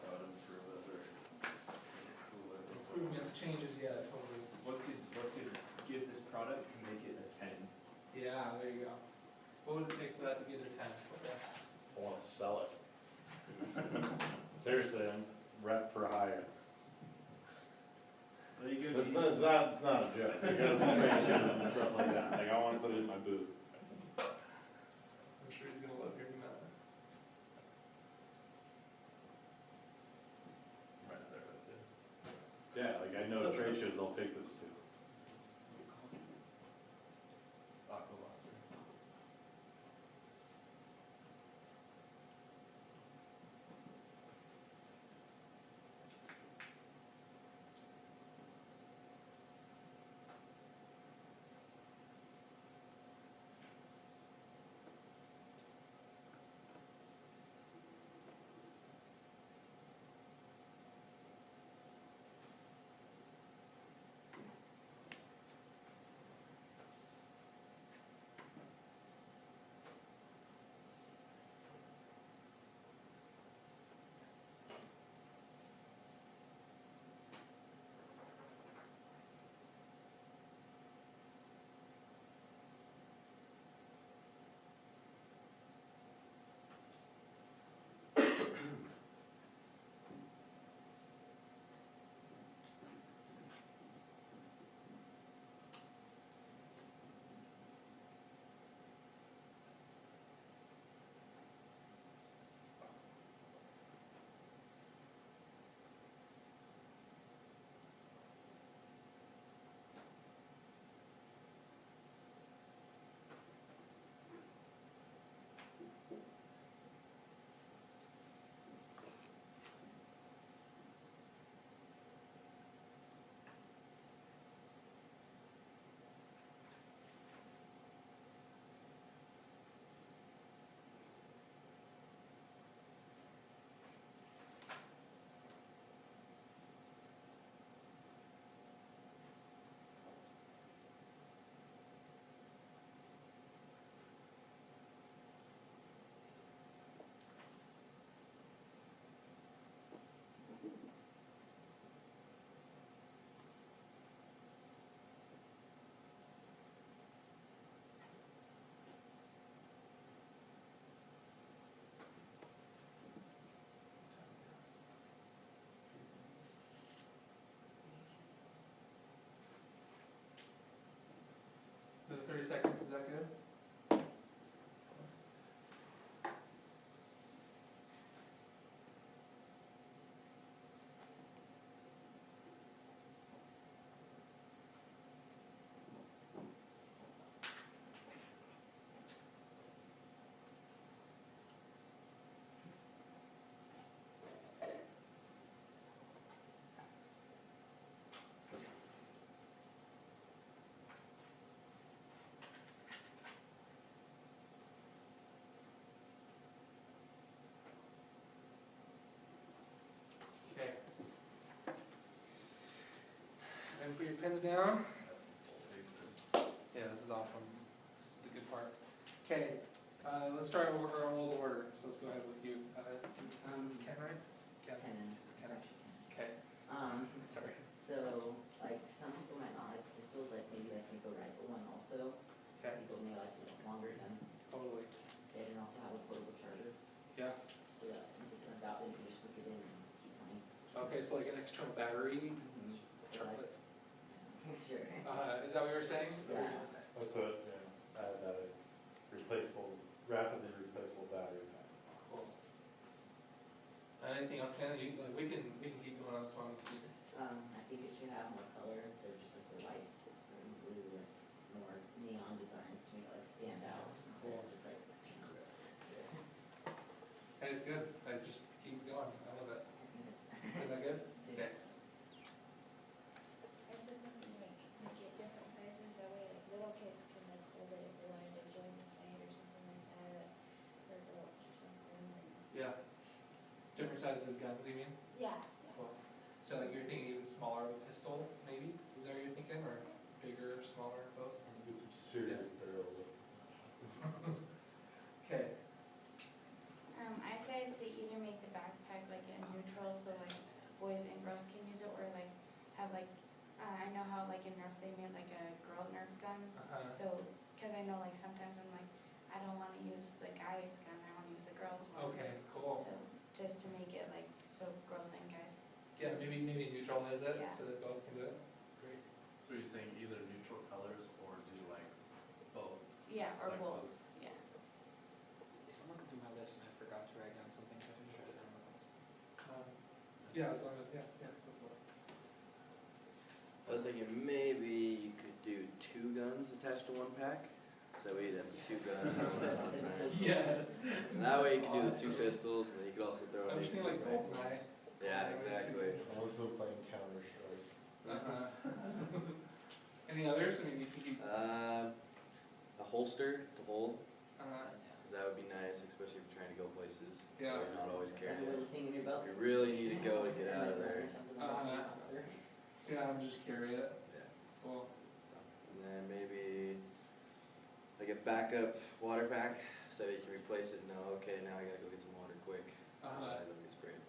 Speaker 2: How to improve it or cool it.
Speaker 6: Improvements, changes, yeah, totally.
Speaker 7: What could give this product to make it a 10?
Speaker 6: Yeah, there you go. What would it take for that to get a 10?
Speaker 3: I wanna sell it. Seriously, I'm rep for hire.
Speaker 7: There you go.
Speaker 3: It's not a joke. I go to trade shows and stuff like that, like I wanna put it in my booth.
Speaker 6: I'm sure he's gonna love hearing that.
Speaker 2: Right there with it.
Speaker 3: Yeah, like I know trade shows I'll take this to.
Speaker 2: Aquablaster.
Speaker 6: The 30 seconds, is that good? Okay. And put your pens down.
Speaker 2: That's some full papers.
Speaker 6: Yeah, this is awesome. This is the good part. Okay, let's start our old order. So let's go ahead with you. Ken, right? Ken.
Speaker 5: Kenan,
Speaker 6: Ken.
Speaker 5: actually Kenan.
Speaker 6: Okay. Sorry.
Speaker 5: So, like, some people might not like pistols, like maybe like make a rifle one also.
Speaker 6: Okay.
Speaker 5: People may like longer guns.
Speaker 6: Totally.
Speaker 5: Instead, and also have a portable charger,
Speaker 6: Yes.
Speaker 5: so that when this runs out, then you can just hook it in and keep playing.
Speaker 6: Okay, so like an external battery.
Speaker 5: Or like- Sure.
Speaker 6: Is that what you were saying?
Speaker 5: Yeah.
Speaker 3: That's what, as a replaceable, rapidly replaceable battery pack.
Speaker 6: Cool. Anything else, Ken? Like, we can keep going on this one.
Speaker 5: I think it should have more color instead of just like the white and blue, like more neon designs to make it like stand out instead of just like.
Speaker 6: Hey, it's good. I just keep going. I love it. Is that good? Okay.
Speaker 9: I said something like, make it different sizes, that way like little kids can like hold it if they wanted to join the fight or something like that, or adults or something.
Speaker 6: Yeah. Different sizes of guns, you mean?
Speaker 9: Yeah,
Speaker 6: Cool. So like you're thinking even smaller with pistol, maybe? Is that what you're thinking, or bigger, smaller, both?
Speaker 3: Get some Serious barrel.
Speaker 6: Okay.
Speaker 9: I said to either make the backpack like a neutral, so like boys and girls can use it, or like have like, I know how like in Nerf they made like a girl Nerf gun. So, cause I know like sometimes I'm like, I don't wanna use the guy's gun, I wanna use the girl's one.
Speaker 6: Okay, cool.
Speaker 9: So, just to make it like, so girls and guys.
Speaker 6: Yeah, maybe neutralize it
Speaker 9: Yeah.
Speaker 6: so that both can do it. Great.
Speaker 2: So you're saying either neutral colors or do like both
Speaker 9: Yeah, or both,
Speaker 2: sexes?
Speaker 9: yeah.
Speaker 1: I'm looking through my list and I forgot to write down something, so I can just write it down on my list.
Speaker 6: Yeah, as long as, yeah, go for it.
Speaker 4: I was thinking maybe you could do 2 guns attached to 1 pack, so we'd have 2 guns on one time.
Speaker 6: Yes.
Speaker 4: And that way you could do the 2 pistols, and then you could also throw
Speaker 6: I'm
Speaker 4: maybe
Speaker 6: just
Speaker 4: 2
Speaker 6: thinking like
Speaker 4: rifles.
Speaker 6: GoldenEye.
Speaker 4: Yeah, exactly.
Speaker 3: I was been playing Counter-Strike.
Speaker 6: Any others? I mean, you can keep,
Speaker 4: A holster to hold,
Speaker 1: Yeah.
Speaker 4: 'cause that would be nice, especially if you're trying to go places.
Speaker 6: Yeah.
Speaker 4: where You're not always
Speaker 5: Like
Speaker 4: carrying
Speaker 5: a
Speaker 4: it.
Speaker 5: little thing in your belt.
Speaker 4: You really need to go to get out of there.
Speaker 5: Something like that.
Speaker 6: yeah, I'm just carry it.
Speaker 4: Yeah.
Speaker 6: Cool.
Speaker 4: And then maybe like a backup water pack, so you can replace it and know, okay, now I gotta go get some water quick. Let me get sprayed.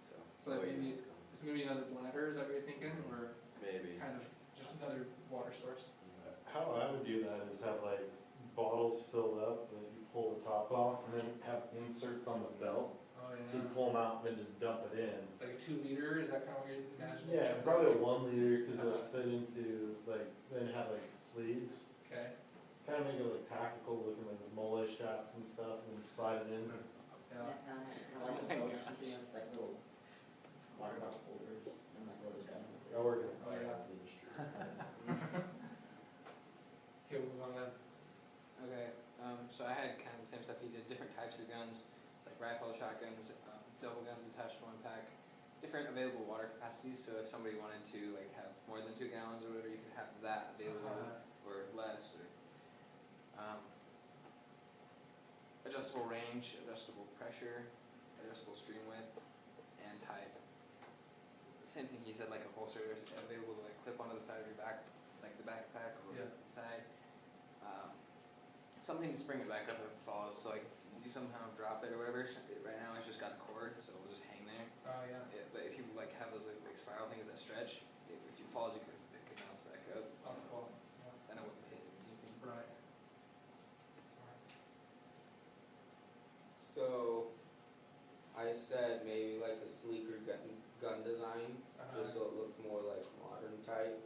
Speaker 6: So
Speaker 4: So that way you
Speaker 6: maybe
Speaker 4: know it's coming.
Speaker 6: Is it gonna be another bladder, is that what you're thinking, or
Speaker 4: Maybe.
Speaker 6: kind of just another water source?
Speaker 3: How I would do that is have like bottles filled up, that you pull the top off, and then have inserts on the belt.
Speaker 6: Oh,
Speaker 3: So you pull them out and then just dump it in.
Speaker 6: Like a 2 liter, is that kind of what you're imagining?
Speaker 3: Yeah, probably a 1 liter, cause it'll fit into like, then have like sleeves.
Speaker 6: Okay,
Speaker 3: Kind of make it like tactical, looking like the mole straps and stuff, and you slide it in.
Speaker 6: yeah.
Speaker 5: I like a boat or something with like little water bottle holders and like little gun.
Speaker 3: I work in the
Speaker 6: Oh, yeah.
Speaker 3: firearms industry.
Speaker 6: Okay, we'll move on then.
Speaker 1: Okay, so I had kind of the same stuff you did, different types of guns, it's like rifle, shotguns, double guns attached to 1 pack, different available water capacities, so if somebody wanted to like have more than 2 gallons or whatever, you could have that available, or less, or, adjustable range, adjustable pressure, adjustable stream width, and type. Same thing he said, like a holster is available to like clip onto the side of your back, like the backpack or
Speaker 6: Yeah.
Speaker 1: the side. Something to spring it back up if it falls, so like if you somehow drop it or whatever, right now it's just got a cord, so it'll just hang there.
Speaker 6: Oh, yeah.
Speaker 1: But if you like have those like spiral things that stretch, if it falls, it could bounce back up.
Speaker 6: Oh,
Speaker 1: So
Speaker 6: cool.
Speaker 1: then it wouldn't hit anything.
Speaker 6: Right.
Speaker 10: So, I said maybe like a sleeker gun design, just so it looked more like modern type.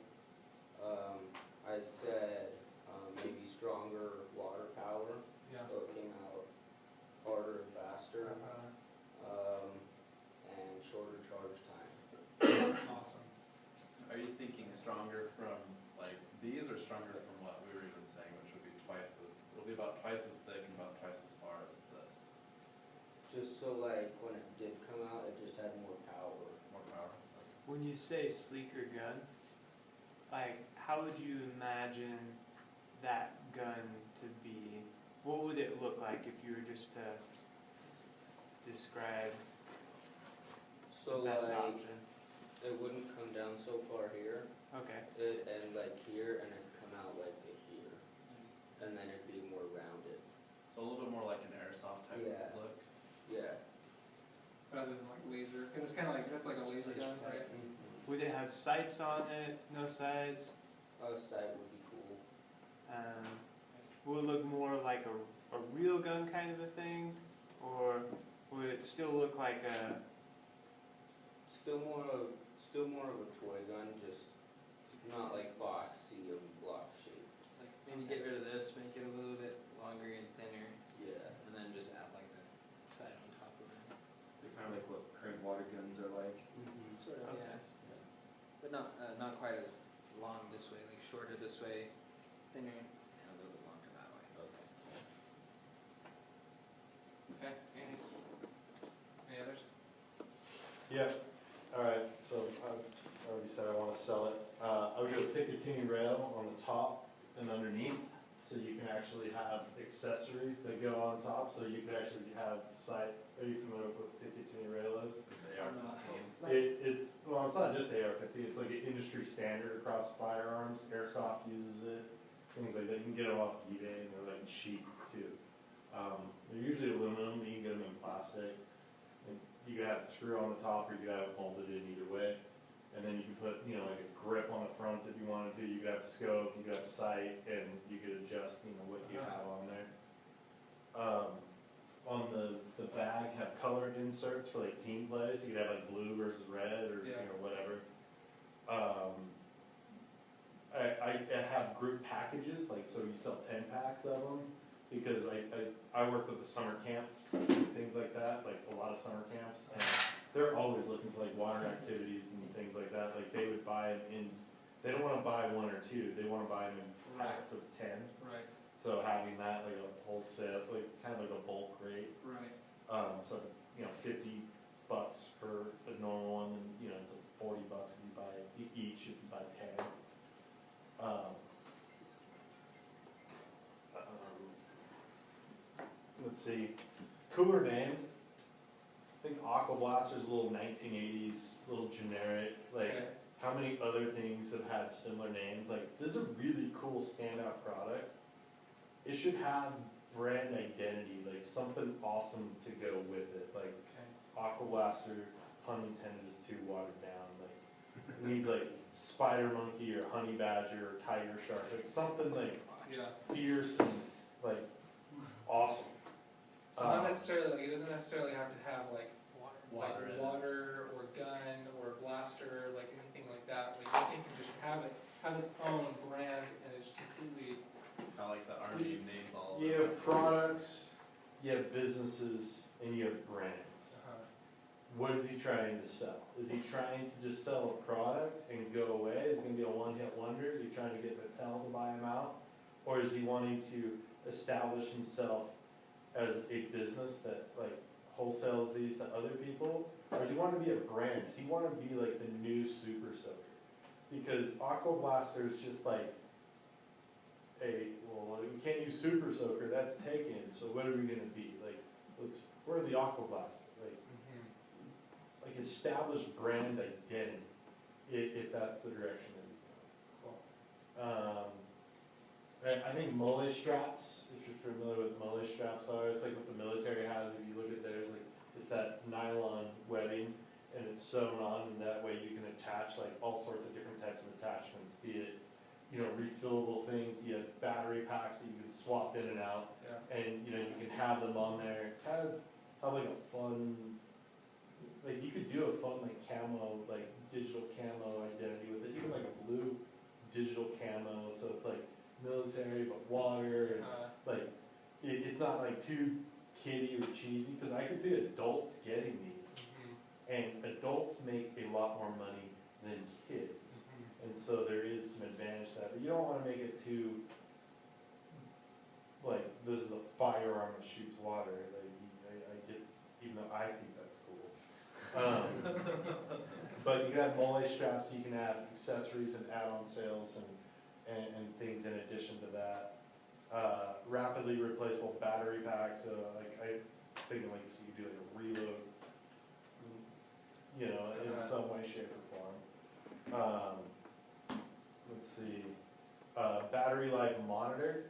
Speaker 10: I said, maybe stronger water power,
Speaker 6: Yeah.
Speaker 10: so it came out harder and faster, and shorter charge time.
Speaker 6: Awesome.
Speaker 2: Are you thinking stronger from like these or stronger from what we were even saying, which would be it'll be about twice as thick and about twice as far as this?
Speaker 10: Just so like when it did come out, it just had more power.
Speaker 2: More power?
Speaker 8: When you say sleeker gun, like how would you imagine that gun to be? What would it look like if you were just to describe
Speaker 10: So
Speaker 8: the best
Speaker 10: like,
Speaker 8: option?
Speaker 10: it wouldn't come down so far here,
Speaker 8: Okay.
Speaker 10: it'd end like here, and it'd come out like to here, and then it'd be more rounded.
Speaker 2: So a little bit more like an airsoft type
Speaker 10: Yeah.
Speaker 2: look?
Speaker 10: Yeah.
Speaker 6: Rather than like laser, because it's kind of like, that's like a laser gun, right?
Speaker 8: Would it have sights on it? No sights?
Speaker 10: Outside would be cool.
Speaker 8: Will it look more like a real gun kind of a thing, or would it still look like a?
Speaker 10: Still more of a toy gun, just not like boxy and block shape.
Speaker 1: It's like maybe get rid of this, make it a little bit longer and thinner,
Speaker 10: Yeah.
Speaker 1: and then just add like the side on top of it.
Speaker 4: So kind of like what current water guns are like.
Speaker 1: Sort of,
Speaker 8: Okay.
Speaker 1: yeah. But not quite as long this way, like shorter this way, thinner, and a little bit longer that way.
Speaker 6: Okay, thanks. Any others?
Speaker 3: Yeah, alright, so I already said I wanna sell it. I would go Picatinny rail on the top and underneath, so you can actually have accessories that go on top, so you could actually have sights. Are you familiar with what Picatinny rail is?
Speaker 2: The AR-15?
Speaker 3: It's, well, it's not just AR-15, it's like an industry standard across firearms, Airsoft uses it, things like that. You can get them off eBay and they're like cheap too. They're usually aluminum, but you can get them in plastic. And you can have a screw on the top or you can have it molded in either way. And then you can put, you know, like a grip on the front if you wanted to. You could have a scope, you could have a sight, and you could adjust, you know, what you have on there. On the bag, have color inserts for like team play, so you could have like blue versus red or, you know, whatever. I have group packages, like, so you sell 10 packs of them, because I work with the summer camps and things like that, like a lot of summer camps, and they're always looking for like water activities and things like that. Like they would buy them in, they don't want to buy one or two, they want to buy them in packs of 10.
Speaker 6: Right.
Speaker 3: So having that like a wholesale, like kind of like a bulk rate.
Speaker 6: Right.
Speaker 3: So it's, you know, $50 for a normal one, and you know it's like $40 if you buy each if you buy 10. Let's see, cooler name. I think Aqua Blaster's a little 1980s, little generic. Like, how many other things have had similar names? Like, this is a really cool standout product. It should have brand identity, like something awesome to go with it. Like, Aqua Blaster, pun intended, is too watered down. Like, it needs like spider monkey or honey badger or tiger shark, like something like fierce and like awesome.
Speaker 6: So not necessarily, like, it doesn't necessarily have to have like
Speaker 2: Water in it.
Speaker 6: water or gun or blaster, like anything like that. Like, you can just have its own brand and it's completely.
Speaker 2: I like the Army names all over.
Speaker 3: You have products, you have businesses, and you have brands. What is he trying to sell? Is he trying to just sell a product and go away? Is it going to be a one-hit wonder? Is he trying to get Mattel to buy him out? Or is he wanting to establish himself as a business that like wholesales these to other people? Or does he want to be a brand? Does he want to be like the new Super Soaker? Because Aqua Blaster is just like well, we can't use Super Soaker, that's taken, so what are we going to be? Like, we're the Aqua Blaster. Like establish brand identity, if that's the direction that he's going. Cool. I think mole straps, if you're familiar with what mole straps are, it's like what the military has. If you look at theirs, like it's that nylon webbing, and it's sewn on, and that way you can attach like all sorts of different types of attachments, be it, you know, refillable things. You have battery packs that you can swap in and out, and you know you can have them on there. Kind of have like a fun. Like you could do a fun like camo, like digital camo identity with it, even like a blue digital camo, so it's like military but water, and like it's not like too kiddie or cheesy, because I could see adults getting these, and adults make a lot more money than kids, and so there is some advantage to that, but you don't want to make it too like this is a firearm that shoots water. Like I get, even though I think that's cool. But you got mole straps, so you can have accessories and add-on sales and things in addition to that. Rapidly replaceable battery packs, like I think like so you do like a reload, you know, in some way, shape, or form. Let's see, battery life monitor.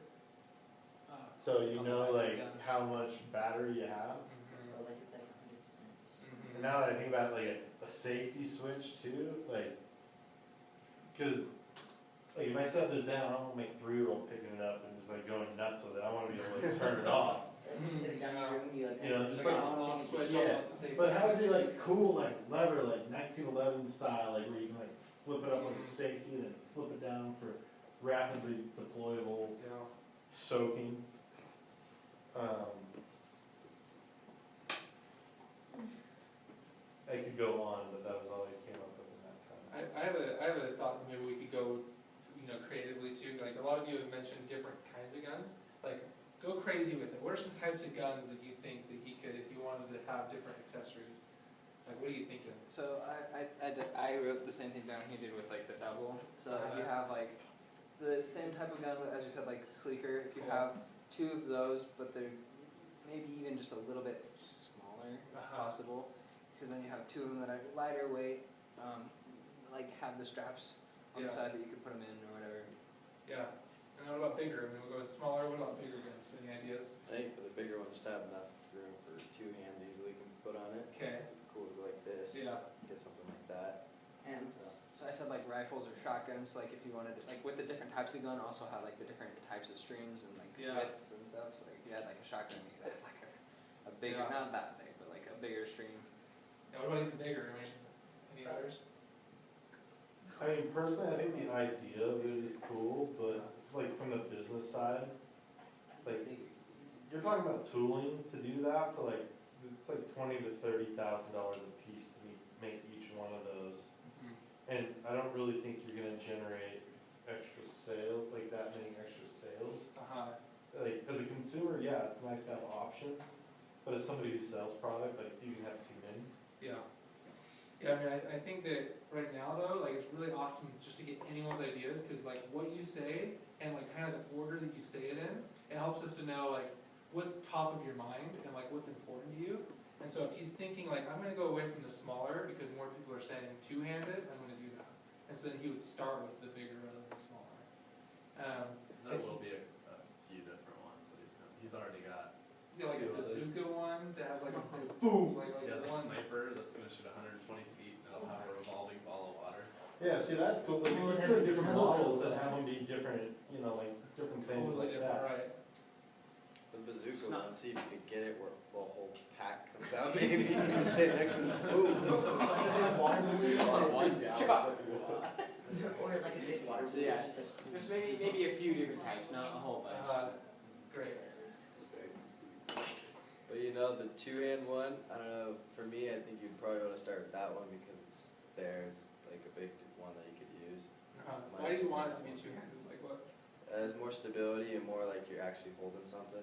Speaker 3: So you know like how much battery you have.
Speaker 5: Or like it's like 100%.
Speaker 3: And now that I think about it, like a safety switch too, like, cause like if I set this down, I don't want my 3-year-old picking it up and just like going nuts with it. I want to be able to turn it off.
Speaker 5: You sit down in your room, you like.
Speaker 3: You know, just like
Speaker 6: on-off switch,
Speaker 3: yeah.
Speaker 6: almost the same.
Speaker 3: But have it be like cool, like lever, like 1911 style, like where you can like flip it up like a safety and then flip it down for rapidly deployable soaking. I could go on, but that was all I came up with in that time.
Speaker 6: I have a thought that maybe we could go, you know, creatively too. Like a lot of you have mentioned different kinds of guns. Like go crazy with it. What are some types of guns that you think that he could, if he wanted to have different accessories? Like what are you thinking?
Speaker 1: So I wrote the same thing down he did with like the double. So if you have like the same type of gun, as you said, like sleeker, if you have 2 of those, but they're maybe even just a little bit smaller if possible, because then you have 2 of them that are lighter weight, like have the straps on the side that you could put them in or whatever.
Speaker 6: Yeah, And then what about bigger? I mean, we'll go with smaller, what about bigger guns? Any ideas?
Speaker 4: I think for the bigger one, just have enough room for 2 hands easily can put on it.
Speaker 6: Okay.
Speaker 4: So it'd be cool to go like this.
Speaker 6: Yeah.
Speaker 4: Get something like that.
Speaker 1: And so I said like rifles or shotguns, like if you wanted, like with the different types of gun, also had like the different types of streams and like
Speaker 6: Yeah.
Speaker 1: widths and stuff. So like if you had like a shotgun, you could have like a bigger,
Speaker 6: Yeah.
Speaker 1: not that big, but like a bigger stream.
Speaker 6: Yeah, what about even bigger? I mean, any others?
Speaker 3: I mean, personally, I think the idea of it is cool, but like from the business side, like you're talking about tooling to do that for like, it's like $20,000 to $30,000 a piece to make each one of those. And I don't really think you're gonna generate extra sale, like that many extra sales. Like, as a consumer, yeah, it's nice to have options, but as somebody who sells product, like, you can have too many.
Speaker 6: Yeah. Yeah, I mean, I think that right now though, like it's really awesome just to get anyone's ideas, because like what you say and like kind of the order that you say it in, it helps us to know like what's top of your mind and like what's important to you. And so if he's thinking like, I'm gonna go away from the smaller because more people are saying two-handed, I'm gonna do that. And so then he would start with the bigger rather than the smaller.
Speaker 2: Because there will be a few different ones that he's already got.
Speaker 6: Yeah, like a
Speaker 2: two others.
Speaker 6: bazooka one that has like a boom, like
Speaker 2: He has a
Speaker 6: one.
Speaker 2: sniper that's gonna shoot 120 feet and it'll have a revolving ball of water.
Speaker 3: Yeah, see, that's cool, like, if you put different models that have them be different, you know, like, different things
Speaker 6: Totally
Speaker 3: like
Speaker 6: different,
Speaker 3: that.
Speaker 6: right?
Speaker 4: The bazooka
Speaker 1: It's not-
Speaker 4: one, see if you could get it where the whole pack comes out maybe. You stay next to the boom.
Speaker 5: Or like a big water
Speaker 1: So,
Speaker 5: balloon,
Speaker 1: yeah.
Speaker 5: just like.
Speaker 1: There's maybe a few different types, not a whole bunch.
Speaker 6: Great.
Speaker 4: But you know, the 2-hand one, I don't know, for me, I think you'd probably want to start with that one because it's there, it's like a big one that you could use.
Speaker 6: Why do you want it to be two-handed? Like what?
Speaker 4: It has more stability and more like you're actually holding something.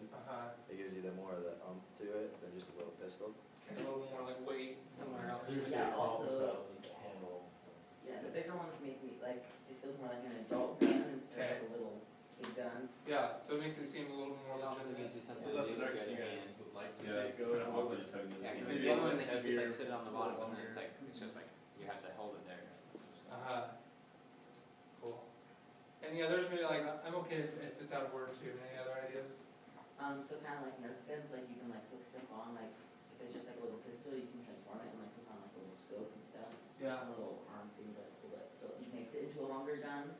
Speaker 4: It gives you the more of the to it than just a little pistol.
Speaker 6: A little more like weight.
Speaker 1: Somewhere else.
Speaker 3: Seriously,
Speaker 5: Yeah,
Speaker 3: it
Speaker 5: also-
Speaker 3: pops out of the handle.
Speaker 5: Yeah, the bigger ones make me, like, it feels more like an adult gun instead of a little kid gun.
Speaker 6: Yeah, so it makes it seem a little more
Speaker 1: It also
Speaker 6: legitimate.
Speaker 1: gives you a sense
Speaker 2: Is
Speaker 1: of
Speaker 2: that the
Speaker 1: the
Speaker 2: direction you guys would like to see it go as well?
Speaker 1: Yeah, because
Speaker 2: Maybe
Speaker 1: the
Speaker 2: a
Speaker 1: other one,
Speaker 2: little
Speaker 1: they could
Speaker 2: heavier,
Speaker 1: like sit it on the
Speaker 2: a
Speaker 1: bottom,
Speaker 2: little
Speaker 1: and then it's
Speaker 2: longer.
Speaker 1: like, it's just like, you have to hold it there.
Speaker 6: Cool. Any others? Maybe like, I'm okay if it's out of order too. Any other ideas?
Speaker 5: So kind of like Nerf guns, like you can like hook stuff on, like if it's just like a little pistol, you can transform it and like hook on like a little scope and stuff.
Speaker 6: Yeah.
Speaker 5: A little arm thing that hold it, so it makes it into a longer gun.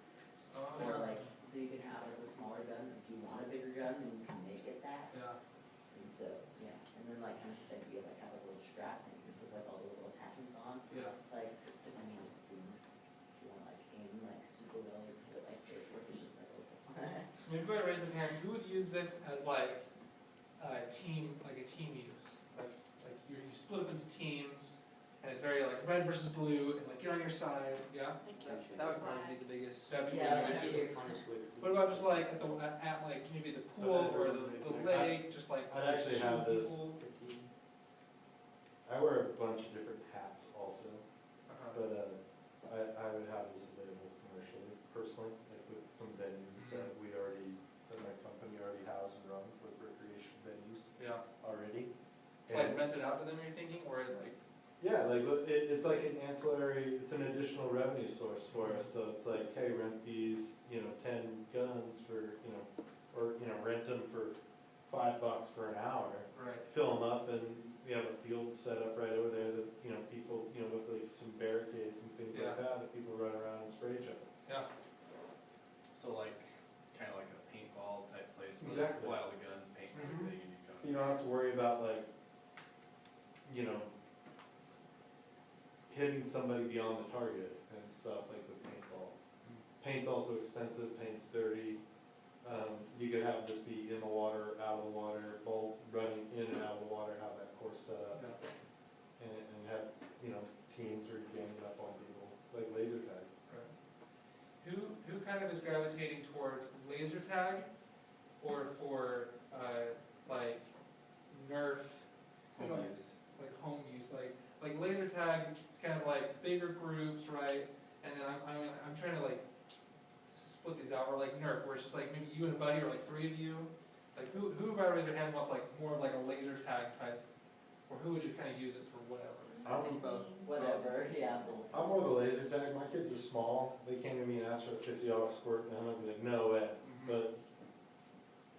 Speaker 6: Oh,
Speaker 5: Or like, so you can have like a smaller gun, if you want a bigger gun, then you can make it that.
Speaker 6: Yeah.
Speaker 5: And so, yeah, and then like kind of this idea of like have a little strap and you can put like all the little attachments on.
Speaker 6: Yeah.
Speaker 5: It's like, depending on things, if you want like aim like super well, you can put it like this, or if it's just like a little.
Speaker 6: So maybe by raise of hand, who would use this as like a team use? Like you split up into teams, and it's very like red versus blue, and like get on your side. Yeah.
Speaker 1: That would probably be the biggest.
Speaker 6: That'd be
Speaker 5: Yeah,
Speaker 6: really
Speaker 5: like
Speaker 6: good.
Speaker 5: cheer.
Speaker 6: What about just like at like maybe the pool or the lake, just like.
Speaker 3: I'd actually have
Speaker 6: shooting
Speaker 3: this-
Speaker 6: people?
Speaker 3: I wear a bunch of different hats also,
Speaker 6: Uh-huh.
Speaker 3: but, I would have this available commercially, personally, like with some venues that that my company already has and runs, like recreation venues
Speaker 6: Yeah.
Speaker 3: already.
Speaker 6: Like
Speaker 3: And-
Speaker 6: rent it out to them, you're thinking, or like.
Speaker 3: Yeah, like, it's like an ancillary, it's an additional revenue source for us, so it's like, hey, rent these, 10 guns for, or, rent them for $5 for an hour,
Speaker 6: Right.
Speaker 3: fill them up, and we have a field set up right over there that, people, with like some barricades and things
Speaker 6: Yeah.
Speaker 3: like that people run around and spray each other.
Speaker 6: Yeah.
Speaker 2: So like, kind of like a paintball type place where
Speaker 3: Exactly.
Speaker 2: it's supply all the guns, paint and
Speaker 6: Mhm.
Speaker 2: everything, and you come.
Speaker 3: You don't have to worry about like, hitting somebody beyond the target and stuff like with paintball. Paint's also expensive, paint's dirty. You could have this be in the water, out of the water, both running in and out of the water, have that course set up.
Speaker 6: Yeah.
Speaker 3: And have, teams where you're ganging up on people, like laser tag.
Speaker 6: Who kind of is gravitating towards laser tag, or for like Nerf,
Speaker 4: Home
Speaker 6: like,
Speaker 4: use.
Speaker 6: like home use, like laser tag? It's kind of like bigger groups, right? And then I'm trying to like split these out, or like Nerf, where it's just like maybe you and a buddy, or like 3 of you. Like who by raise your hand wants like more of like a laser tag type, or who would you kind of use it for whatever?
Speaker 3: I
Speaker 1: think both.
Speaker 5: Whatever, yeah, both.
Speaker 3: I'm more the laser tag, my kids are small, they came to me and asked for a $50 squirt gun, I'd be like, no way. but,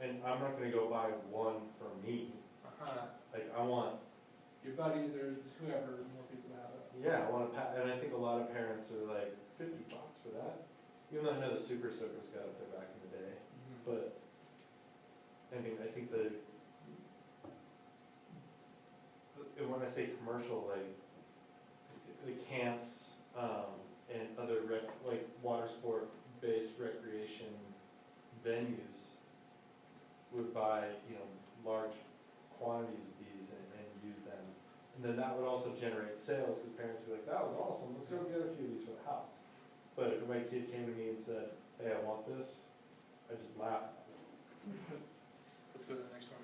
Speaker 3: and I'm not gonna go buy one for me. Like, I want,
Speaker 6: Your buddies or whoever, more people have it.
Speaker 3: yeah, I want and I think a lot of parents are like, $50 for that? Even though I know the Super Soakers got up there back in the day, but, I mean, I think and when I say commercial, like, the camps, and other like water sport-based recreation venues would buy, large quantities of these and use them. And then that would also generate sales, because parents would be like, that was awesome, let's go get a few of these for the house. But if my kid came to me and said, hey, I want this, I just laugh.
Speaker 6: Let's go to the next one.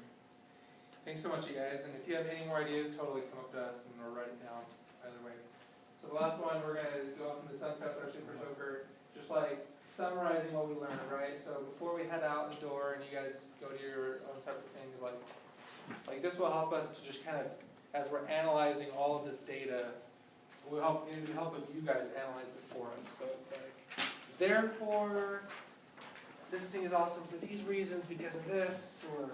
Speaker 6: Thanks so much, you guys, and if you have any more ideas, totally come up to us and or write it down, either way. So the last one, we're gonna go off into the sunset with our Super Soaker, just like summarizing what we learned, right? So before we head out the door and you guys go to your own separate things, like this will help us to just kind of, as we're analyzing all of this data, it would help if you guys analyze it for us. So it's like, therefore, this thing is awesome for these reasons because of this, or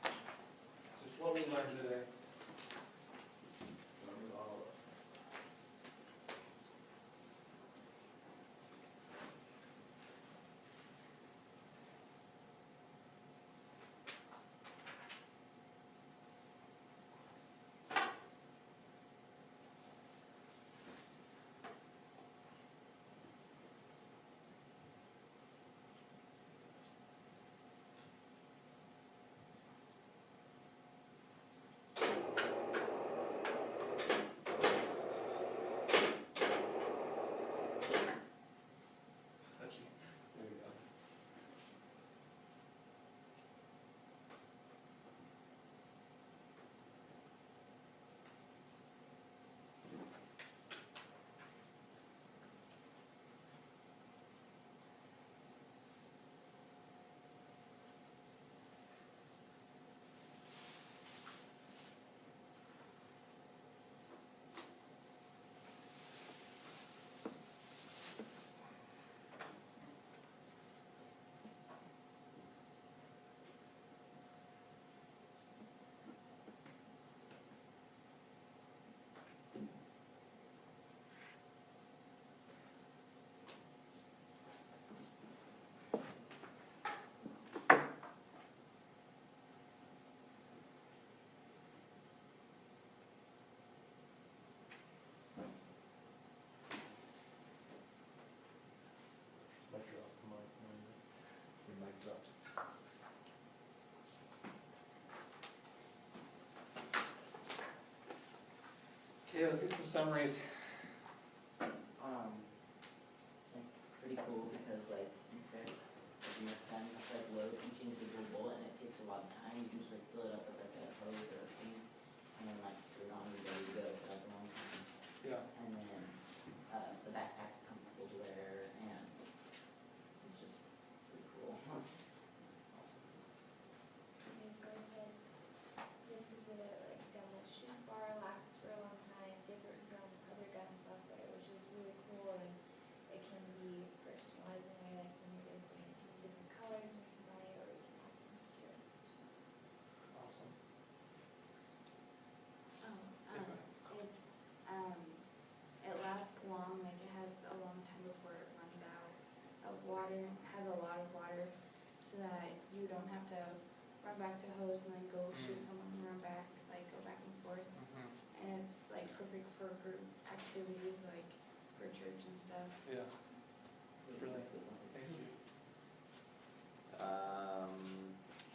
Speaker 6: just what we learned today. Okay, let's get some summaries.
Speaker 5: It's pretty cool because like instead of having to load each individual bullet and it takes a lot of time, you can just like fill it up with like a hose or a sink and then like screw it on and ready to go for like a long time.
Speaker 6: Yeah.
Speaker 5: And then the backpack's comfortable to wear and it's just pretty cool.
Speaker 9: Okay, so I said, this is a like gun that shoots far, lasts for a long time, different from other guns out there, which is really cool, and it can be personalized in a way, like when you guys think it can be different colors, and you can buy it, or you can add things to it.
Speaker 6: Awesome.
Speaker 9: It lasts long, like it has a long time before it runs out of water, has a lot of water, so that you don't have to run back to hose and then go shoot someone and run back, like go back and forth. And it's like perfect for group activities, like for church and stuff.
Speaker 6: Yeah. Brilliant. Thank you.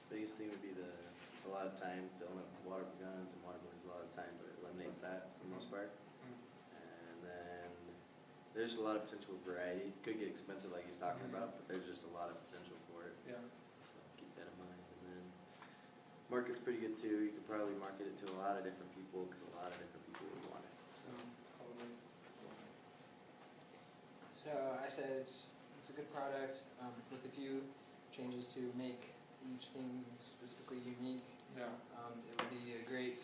Speaker 4: Biggest thing would be it's a lot of time filling up water guns, and water balloons a lot of time, but it eliminates that for the most part. And then there's a lot of potential variety. It could get expensive like he's talking about, but there's just a lot of potential for it.
Speaker 6: Yeah.
Speaker 4: So keep that in mind. And then market's pretty good too. You could probably market it to a lot of different people because a lot of different people would want it. So.
Speaker 6: Totally.
Speaker 1: So I said it's a good product with a few changes to make each thing specifically unique.
Speaker 6: Yeah.
Speaker 1: It would be a great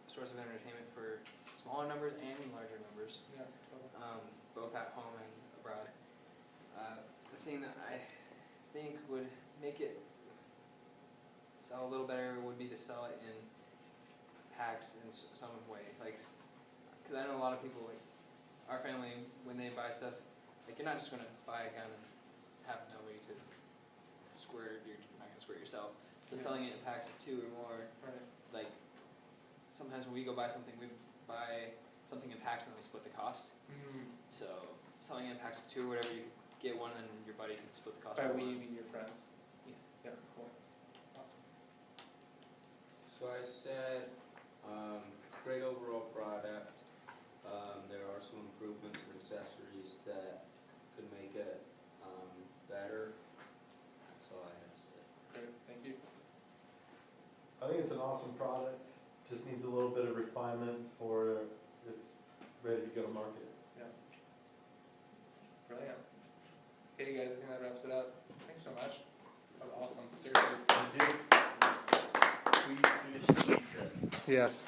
Speaker 1: source of entertainment for smaller numbers and larger numbers,
Speaker 6: Yeah. Totally.
Speaker 1: both at home and abroad. The thing that I think would make it sell a little better would be to sell it in packs in some way, like, because I know a lot of people, like, our family, when they buy stuff, like, you're not just gonna buy a gun and have no way to squirt, you're not gonna squirt yourself. So
Speaker 6: Yeah.
Speaker 1: selling it in packs of 2 or more,
Speaker 6: Right.
Speaker 1: like, sometimes when we go buy something, we buy something in packs and then we split the cost. So selling it in packs of 2 or whatever, you could get one and your buddy could split the cost.
Speaker 6: By
Speaker 1: for
Speaker 6: we,
Speaker 1: one.
Speaker 6: you mean your friends?
Speaker 1: Yeah.
Speaker 6: Yeah, cool. Awesome.
Speaker 10: So I said, great overall product. There are some improvements and accessories that could make it better. That's all I have to say.
Speaker 6: Great, thank you.
Speaker 3: I think it's an awesome product, just needs a little bit of refinement for it's ready to go to market.
Speaker 6: Brilliant. Okay, guys, I think that wraps it up. Thanks so much. That was awesome, seriously.
Speaker 3: Thank you.
Speaker 7: We finished pizza.
Speaker 6: Yes.